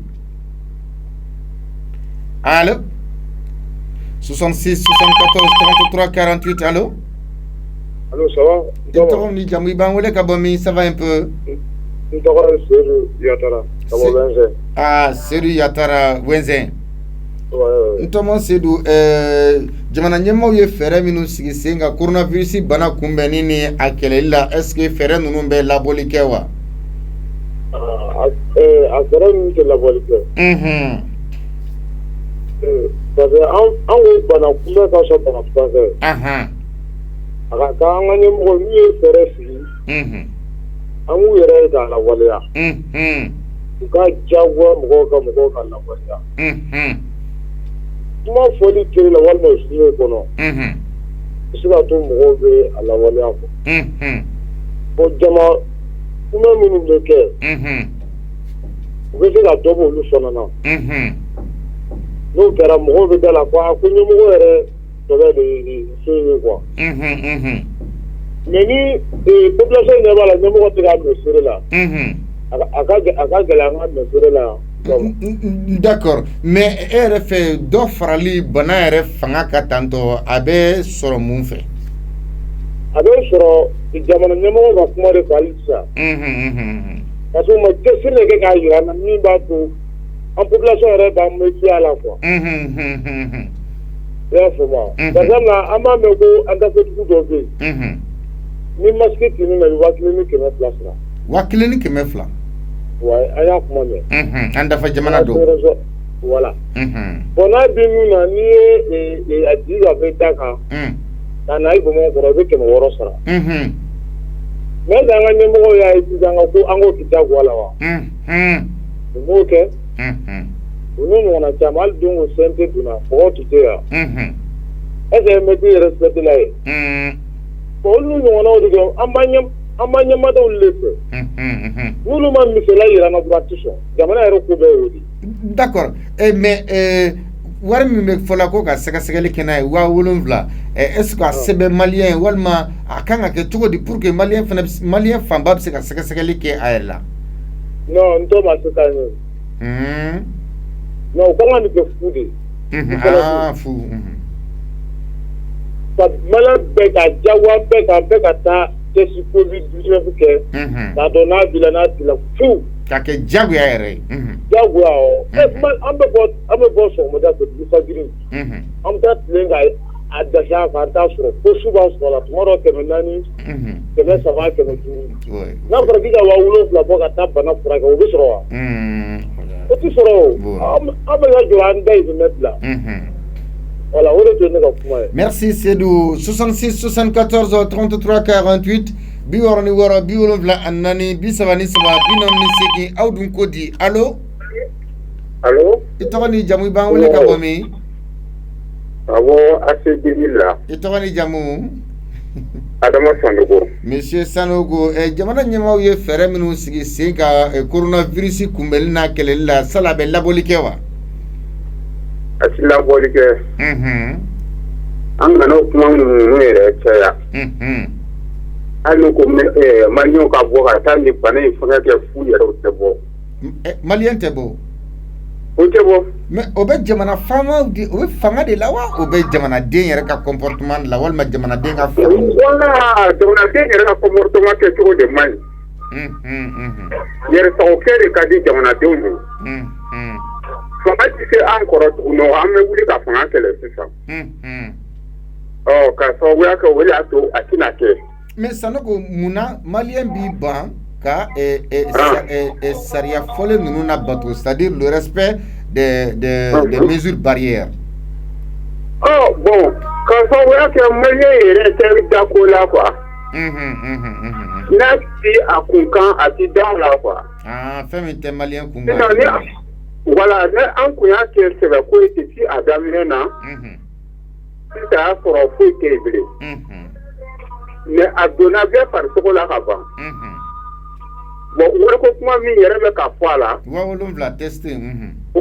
Allô? 66 74 33 48. Allô? Allô, ça va? Ça va un peu? Yatara. Ah, Seydou Yatara Wenzen. Ntomo Seydou, jamana nyemo ye fere minu sigi senga coronavirus bana kumbeni ni akele la est-ce que fere nunu be laboli kewa? A fere nunu ke laboli ke. Parce que an bana kumbe ka so bana français. Aka ka an nyemo ni fere sigi. An yere da la waleya. u ka jagoya mɔgɔw ka lawaleya kuma fɔli kiri la walima studio kɔnɔ i se ka to mɔgɔw bɛ a lawaleya fɔ jama kuma minnu bɛ kɛ u bɛ se ka dɔ bɔ olu fana na n'o kɛra mɔgɔw bɛ da la ko ɲɛmɔgɔ yɛrɛ dɔ bɛ de se ye quoi mais ni population ɲɛ b'a la ɲɛmɔgɔ tɛ ka mɛ seere la a ka gɛlɛn an ka mɛ seere la d'accord mais e yɛrɛ fɛ dɔ farali bana yɛrɛ fanga ka tantɔ a bɛ sɔrɔ mun fɛ a bɛ sɔrɔ jamana ɲɛmɔgɔ ka kuma de fɛ hali sisan parce que u ma cɛsiri de kɛ k'a yira an na min b'a to an population yɛrɛ b'an méfier la quoi i y'a faamu par exemple an b'a mɛn ko an dafɛdugu dɔw bɛ yen ni masque tini na 1,200 sara 1,200 wa an y'a kuma mɛn an dafa jamana don voilà bon n'a bɛ min na n'i ye a jigi ka fɛn da kan ka na i Bamakɔ kɔrɔ i bɛ 600 sara mais an ka ɲɛmɔgɔw y'a ye sisan ko an k'o kita bɔ a la wa u m'o kɛ u n'u ɲɔgɔnna caman hali don o CNT donna mɔgɔw tun tɛ yan est-ce que mɛtiri yɛrɛ respecté la ye bon olu ɲɔgɔnnaw de kɛ an b'an ɲɛmadaw le fɛ n'olu ma misaliya yira an na dɔrɔn a tɛ sɔn jamana yɛrɛ ko bɛɛ y'o de d'accord mais wari min bɛ fɔla ko ka sɛgɛsɛgɛli kɛ n'a ye 7,000 est-ce que a sɛbɛn maliyɛn walima a kan ka kɛ cogo di pour que maliyɛn fanba bɛ se ka sɛgɛsɛgɛli kɛ a yɛrɛ la non n t'o ma se k'a ɲɛ non o kan ka nin kɛ fu de fu ka maliyɛn bɛɛ ka jagoya bɛɛ ka taa test Covid-19 kɛ k'a dɔn n'a bila n'a tila fu ka kɛ jagoya yɛrɛ ye jagoya an bɛ bɔ sɔgɔmada fɛ dugu fajiri an bɛ taa tilen k'a dasi a kan an t'a sɔrɔ fo su b'a sɔrɔ la tuma dɔ 400 300 500 n'a fɔra k'i ka 7,000 bɔ ka taa bana furakɛ o bɛ sɔrɔ wa o tɛ sɔrɔ o an bɛ ka jɔ an dayirimɛ bila voilà o de tun ye ne ka kuma ye. Merci Seydou 66 74 33 48 66 74 33 aw dun ko di allo i tɔgɔ ni jamu i b'an wele ka bɔ min awɔ ACDI la i tɔgɔ ni jamu Adama Sanogo Monsieur Sanogo jamana ɲɛmaaw ye fɛɛrɛ minnu sigi sen ka coronavirus kunbɛli n'a kɛlɛli la sala bɛ labɔli kɛ wa a ti labɔli kɛ an kana o kuma ninnu yɛrɛ caya hali n'u ko maliyɛnw ka bɔ ka taa nin bana in fanga kɛ fu yɛrɛ o tɛ bɔ maliyɛn tɛ bɔ o tɛ bɔ mais o bɛ jamana faamaw de o bɛ fanga de la wa o bɛ jamanaden yɛrɛ ka comportement la walima jamanaden ka fanga wala jamanaden yɛrɛ ka comportement kɛcogo de man ɲi yɛrɛsagokɛ de ka di jamanadenw ye fanga tɛ se an kɔrɔ tuguni an bɛ wuli ka fanga kɛlɛ sisan ka sababuya kɛ o de y'a to a tɛna kɛ mais Sanogo munna maliyɛn b'i ban ka sariya fɔlen ninnu na bato c'est-à-dire le respect des mesures barrières bon ka sababuya kɛ maliyɛn yɛrɛ tɛ da ko la quoi n'a ti a kunkan a ti da la quoi fɛn min tɛ maliyɛn kunkan voilà ne an kun y'a kɛ sɛbɛko ye depuis a daminɛ na sisan y'a sɔrɔ foyi tɛ yen bilen mais a donna bɛɛ farisogo la ka ban bon wariko kuma min yɛrɛ bɛ ka fɔ a la 7,000 testé o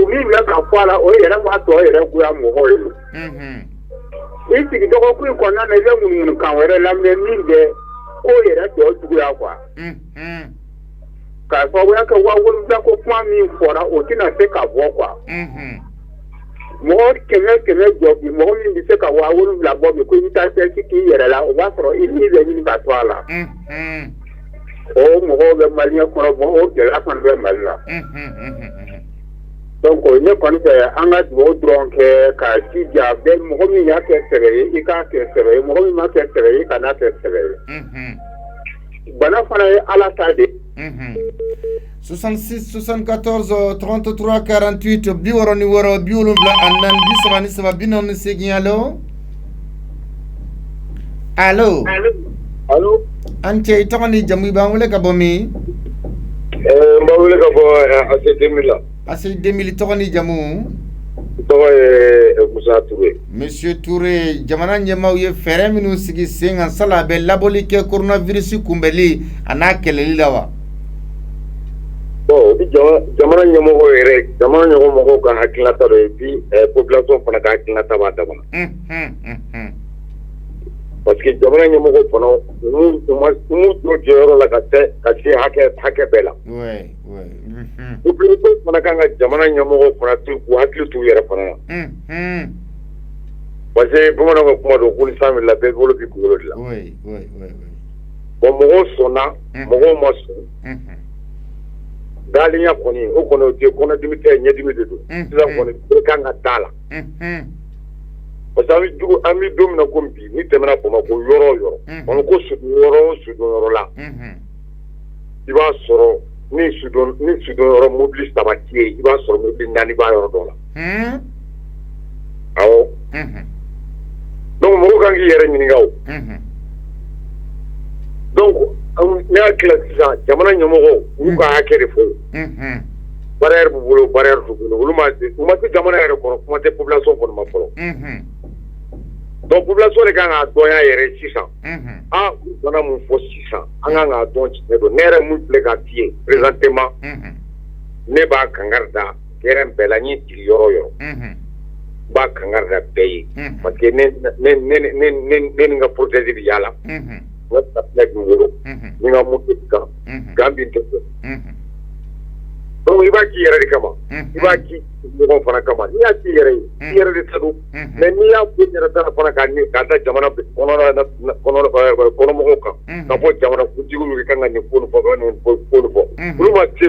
min bɛ ka fɔ a la o yɛrɛ b'a tɔ yɛrɛ goya mɔgɔw ye i sigi dɔgɔkun in kɔnɔna na i bɛ ŋunuŋunukan wɛrɛ lamɛn min bɛ ko yɛrɛ tɔ juguya quoi ka sababuya kɛ 7,000 ko kuma min fɔra o tɛna se ka bɔ quoi mɔgɔ 100 jɔ bi mɔgɔ min bɛ se ka 7,000 bɔ bi ko i bɛ taa test k'i yɛrɛ la o b'a sɔrɔ i ni bɛ ɲini ka to a la o mɔgɔw bɛ maliyɛn kɔrɔ bɔ o gɛlɛya fana bɛ Mali la donc ne kɔni fɛ an ka dugawu dɔrɔn kɛ ka jija bɛɛ mɔgɔ min y'a kɛ sɛbɛ ye i k'a kɛ sɛbɛ ye mɔgɔ min ma kɛ sɛbɛ ye i kana kɛ sɛbɛ ye bana fana ye Ala ta de 66 74 33 48 66 74 47 allo allo an cɛ i tɔgɔ ni jamu i b'an wele ka bɔ min b'a wele ka bɔ AC2000 la. AC2000 tɔgɔ ni jamu? Tɔgɔ ye Musa Touré. Monsieur Touré, jamana ɲɛmaaw ye fɛɛrɛ minnu sigi sen kan sala a bɛ labɔli kɛ coronavirus kunbɛli a n'a kɛlɛli la wa? Bon, bi jamana ɲɛmɔgɔ yɛrɛ, jamana ɲɛmɔgɔw ka hakilinata dɔ ye bi population fana ka hakilinata b'a damana. Parce que jamana ɲɛmɔgɔ fana n'u t'u jɔyɔrɔ la ka se hakɛ bɛɛ la. Oui. Population fana kan ka jamana ɲɛmɔgɔ fana k'u hakili t'u yɛrɛ fana na. Parce que bamananw ka kuma don ko ni san wulila bɛɛ bolo b'i kunkolo de la. Oui. Bon, mɔgɔw sɔnna, mɔgɔw ma sɔn. Dalinya kɔni o kɔni o tɛ kɔnɔdimi tɛ ɲɛdimi de don. Sisan kɔni bɛɛ kan ka d'a la. Parce que an bɛ don min na komi bi ni tɛmɛna Bamakɔ yɔrɔ o yɔrɔ kɔni ko sudonyɔrɔ o sudonyɔrɔ la i b'a sɔrɔ ni sudonyɔrɔ mobili 3 tɛ yen i b'a sɔrɔ mobili 4 b'a yɔrɔ dɔ la. Awɔ. Donc mɔgɔw kan k'i yɛrɛ ɲininka o. Donc ne hakili la sisan jamana ɲɛmɔgɔw olu ka hakɛ de fɔ. Barrière b'u bolo barrière t'u bolo olu ma se jamana yɛrɛ kɔrɔ kuma tɛ population kɔni ma fɔlɔ. Donc population de kan k'a dɔn y'a yɛrɛ sisan. U bana mun fɔ sisan an kan k'a dɔn tiɲɛ don ne yɛrɛ mun filɛ k'a f'i ye présentement ne b'a kankari da terrain bɛɛ la n ye sigi yɔrɔ o yɔrɔ n b'a kankari da bɛɛ ye parce que ne ni n ka protège bɛ yaala n ka safinɛ bɛ n bolo ni n ka moto bɛ kan gan bɛ n tɛ fɛ. Donc i b'a k'i yɛrɛ de kama i b'a k'i ɲɔgɔn fana kama n'i y'a k'i yɛrɛ ye i yɛrɛ de ta don mais n'i y'a fɔ i yɛrɛ ta la fana k'a da jamana kɔnɔmɔgɔw kan ka fɔ jamana kuntigiw ye kan ka nin ko nin fɔ ka nin ko nin fɔ olu ma se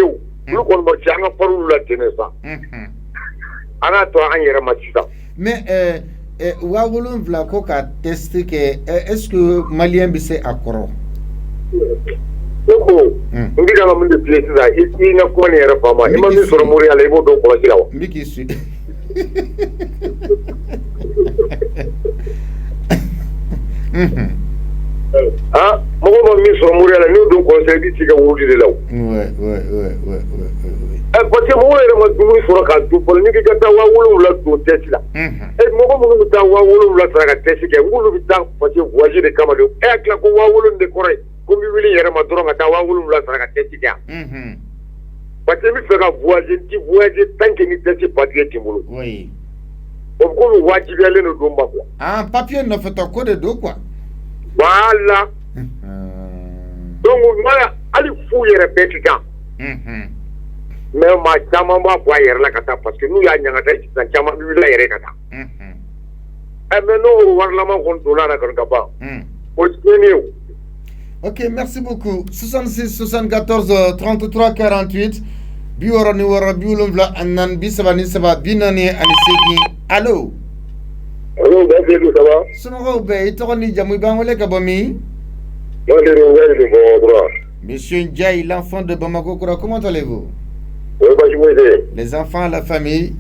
olu kɔni ma se an ka far'u la ten de sa an k'a to an yɛrɛ ma sisan. Mais 7000 ko ka test kɛ est-ce que malien bɛ se a kɔrɔ? Ko n bɛ ka mun de filɛ sisan i na kuma nin yɛrɛ faama i ma min sɔrɔ Moriya la i b'o dɔn kɔlɔsi la wa? N bɛ k'i su. Mɔgɔ ma min sɔrɔ Moriya la n'o dɔn kɔlɔsi i bɛ t'i ka wurudi de la o. Parce que mɔgɔw yɛrɛ ma dumuni sɔrɔ k'a dun fɔlɔ n'i k'i ka taa 7000 don test la. Mɔgɔ minnu bɛ taa 7000 sara ka test kɛ n'olu bɛ taa parce que voyage de kama de e hakili ko 7000 de kɔrɔ ye. Ko n bɛ wuli yɛrɛ ma dɔrɔn ka taa 7000 sara ka test kɛ yan. Parce que n bɛ fɛ ka voyager n ti voyager tant que ni test papier t'i bolo. Oui. O bɛ k'olu wajibiyalen de don ma quoi. Papier nɔfɛtɔ ko de don quoi. Voilà. Donc hali fu yɛrɛ bɛɛ ti kan. Mais maa caman b'a bɔ a yɛrɛ la ka taa parce que n'u y'a ɲagata sisan caman bɛ wuli a yɛrɛ ka taa. Mais n'o warilama kɔni donna la kɔni ka ban. O tiɲɛni ye o. Ok, merci beaucoup. 66 74 33 48 Biwara ni wara biwulonvla anan bisaba ni saba binani anisegi. Allô? Allô, merci tout ça va? Sonoro be itoko ni jamu bangole kabomi? Monsieur Ndiaye, l'enfant de Bamako Koura, comment allez-vous? Oui, les enfants, la famille?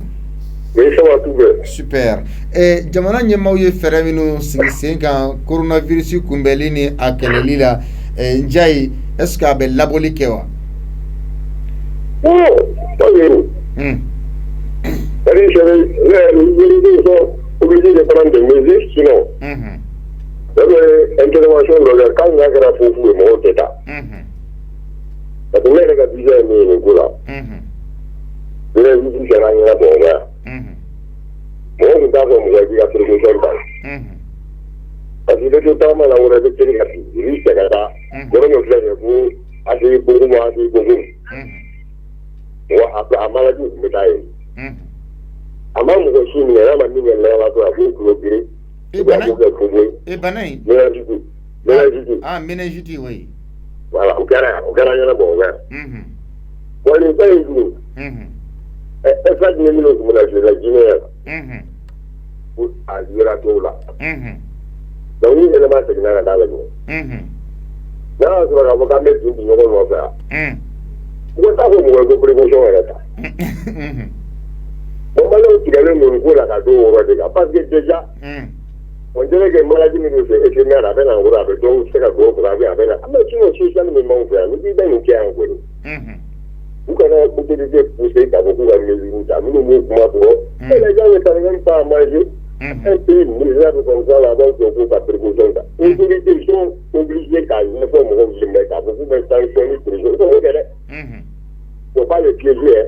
Oui, ça va tout bien. Super. Et jamana nyemaw ye fere minu sigi kan coronavirus kumbeli ni akeleli la Ndiaye, est-ce que abe laboli kewa? Non, pas bien. Les sont obligés de prendre des mesures, sinon. Intervention de quand il y a un rapport pour le monde d'État. Parce que les gars disent que là. Les gens disent que rien à voir. Moi, je t'avoue, moi, je dis à ce que je fais. Parce que tout le temps, on a eu des choses à dire. Oui, c'est ça. Moi, je fais beaucoup, assez beaucoup, assez beaucoup. Moi, après, à maladie, je me taille. À ma mère, je suis là, ma mère, elle a fait beaucoup. Méningite, oui. Voilà, au Ghana, il y en a bon. On n'est pas élu. Et ça, je me suis la Guinée. Pour aller à tout là. Donc, il y a des gens qui sont dans le monde. Là, je vais vous mettre une nouvelle affaire. Pourquoi ça, vous me prévention à l'état? Bon, maintenant, tu as le monde là, parce que déjà, on dirait que maladie est éphémère avec un gros avec donc c'est un gros avec mais sinon si ça ne me manque pas nous disons nous qui en gros Vous avez l'autorité poussée à beaucoup de mesures. Nous ne pouvons pas. Et les gens ne savent même pas à manger. Un pays misérable comme ça, là-bas, ils ont pas de précaution. Les autorités sont obligées à ne pas me mettre à beaucoup de sanctions. Il ne faut pas les piéger.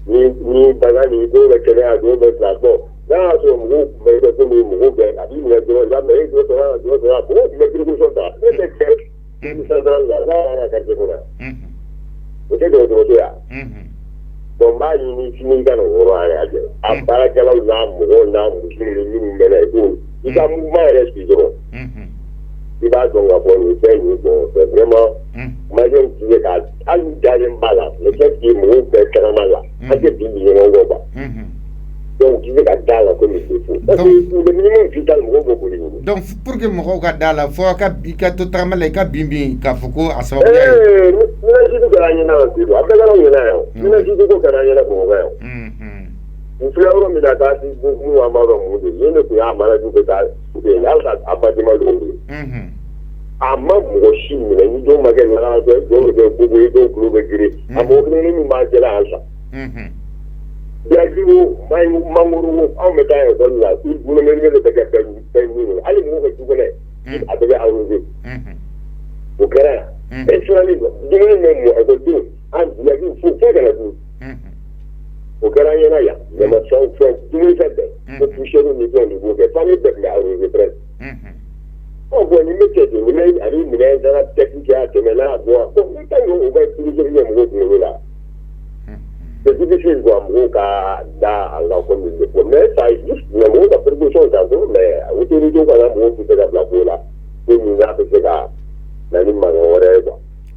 Ni banane, ni d'eau, les Kénéens, d'autres transports. Dans ce groupe, mais il y a des groupe, il y a des groupes, il y a des groupes, il y a des précautions. Et les Kénéens, ils sont dans la carte. Ok, donc, donc, bah, il finit dans le roi. À part que là, on a un il y a un mouvement respiration. Il va donc avoir une peine, c'est vraiment, moi, je me disais qu'à nous garder un balance, le fait qu'il me fait carrément là, à des billes, on va pas. Donc, il va dans la commission. Parce que le minimum vital, on va beaucoup. Donc, pour que mon regard dans la foi, il y a tout à l'heure, il y a bimbi, il y a Foucault, à son après, il faut me la garder beaucoup à ma maman. Je ne peux pas mal du pétale. C'est là à bâtiment de à ma mochi, mais nous devons magasin de beaucoup de gris. À mon nous marcher là. Il y a du mangourou, en mettant un là, il voulait me le faire. Allez, vous connaissez. Il a déjà arrosé. Au Canada. Et sur la ligne, donnez-moi un peu d'eau. Il y a une fouille de la boue. Au Canada, il y a ma chance, tout le monde pour toucher le niveau de famille de la retraite. On voit les métiers de l'humain, à l'humain, dans la technique à Téméla, à boire. Donc, nous avons ouvert tous les jours là. C'est difficile de voir dans la communauté. Mais ça existe, nous avons la précaution d'abord, mais autorisons quand même tout à la là. Pour nous appeler ça.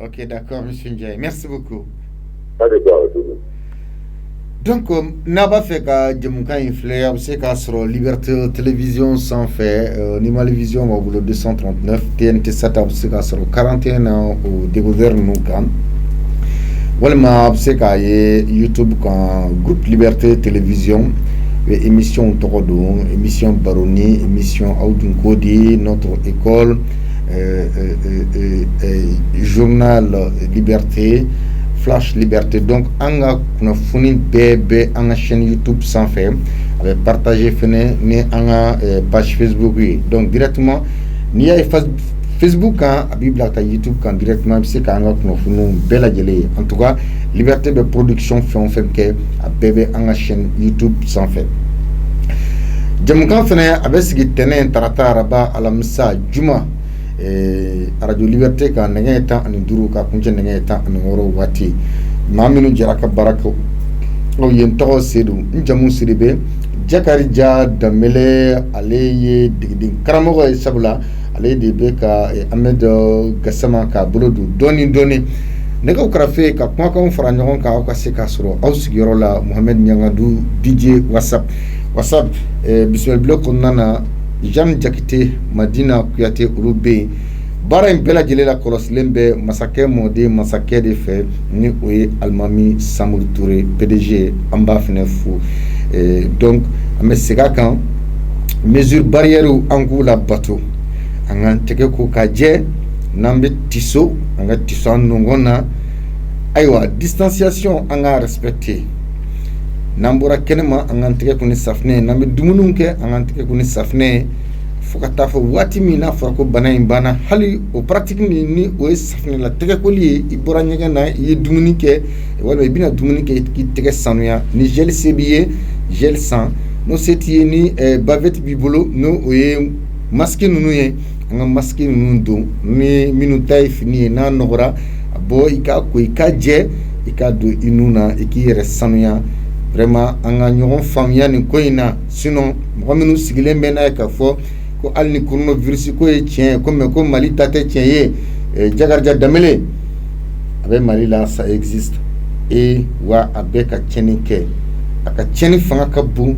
Ok, d'accord, M. Ndiaye. Merci beaucoup. Pas de quoi, aussi. Donc, n'a fait qu'à Djemouka Inflé, c'est qu'à sur Liberté Télévision sans fait, Nima Vision, au boulot 239, TNT 7, c'est qu'à sur 41 ans au découvert nous quand. Voilà, c'est qu'à YouTube, quand groupe Liberté Télévision, émission Torodon, émission Baroni, émission Aoudun Kodi, notre école, journal Liberté. Flash Liberté. Donc, on a une bébé en chaîne YouTube sans faire. Avec partagé ni en page Facebook. Donc, directement, ni à Facebook, à YouTube, quand directement, c'est qu'on a une belle agilée. En tout cas, Liberté de production fait que à bébé en chaîne YouTube sans faire. Djemoukan fene avec ce qui tenait tarata raba à la missa Juma. Radio Liberté ka nenge eta ani duru ka kunje nenge eta ani woro wati maminu jaraka baraka o yento sedu njamu siribe jakari ja damele aleye digdin karamo sabula ale de be ka Ahmed Gassama ka bolodu doni nega krafe ka kuma kan fara ɲɔgɔn kan ka se ka sɔrɔ aw sigiyɔrɔ la Mohamed Ɲangadu DJ WhatsApp bismil blog kɔnɔna Jean Jakite Madina Kuyate olu bɛ yen baara in bɛɛ lajɛlen la kɔlɔsilen bɛ masakɛ mɔden masakɛ de fɛ ni o ye Alimami Samori Toure PDG an b'a fɛnɛ fo donc an bɛ segin a kan mesure barrière an k'u la bato an k'an tɛgɛ ko ka jɛ n'an bɛ tiso an ka tiso an nɔngɔn na ayiwa distanciation an k'a respecter n'an bɔra kɛnɛma an k'an tɛgɛ ko ni safinɛ n'an bɛ dumuniw kɛ an k'an tɛgɛ ko ni safinɛ fo ka taa fɔ waati min n'a fɔra ko bana in banna hali o pratique ni o ye safinɛ la tɛgɛkoli ye i bɔra ɲɛgɛn na i ye dumuni kɛ walima i bɛna dumuni kɛ k'i tɛgɛ sanuya ni gel se b'i ye gel san n'o se t'i ye ni bavette b'i bolo n'o o ye masque ninnu ye an ka masque ninnu don ni minnu ta ye fini ye n'a nɔgɔra a bɔ i k'a ko i k'a jɛ i k'a don i nun na i k'i yɛrɛ sanuya vraiment an ka ɲɔgɔn faamuya nin ko in na sinon mɔgɔ minnu sigilen bɛ n'a ye k'a fɔ ko hali ni coronavirus ko ye tiɲɛ ko mais ko Mali ta tɛ tiɲɛ ye Jakarija Danbele a bɛ Mali la ça existe et wa a bɛ ka tiɲɛni kɛ a ka tiɲɛni fanga ka bon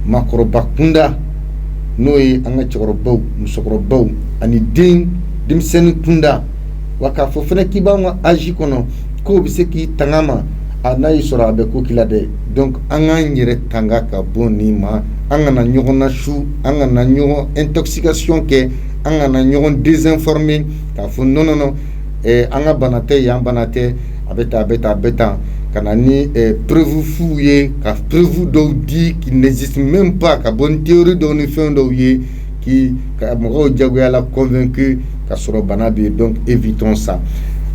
maakɔrɔba kunda n'o ye an ka cɛkɔrɔbaw musokɔrɔbaw ani denmisɛnnin kunda wa k'a fɔ fɛnɛ k'i b'an ka âge kɔnɔ k'o bɛ se k'i tanga ma a n'a y'i sɔrɔ a bɛ ko k'i la dɛ donc an k'an yɛrɛ tanga ka bɔ nin ma an kana ɲɔgɔn nasu an kana ɲɔgɔn intoxication kɛ an kana ɲɔgɔn désinformer k'a fɔ non an ka bana tɛ yan bana tɛ a bɛ tan ka na ni preuve f'u ye ka preuve dɔw di qui n'existe même pas ka bɔ ni théorie dɔw ni fɛn dɔw ye qui ka mɔgɔw jagoya la convaincu ka sɔrɔ bana bɛ yen. Donc évitons ça.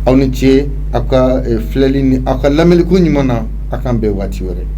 Aw ni ce aw ka filɛli ni aw ka lamɛliko ɲuman na a k'an bɛn waati wɛrɛ.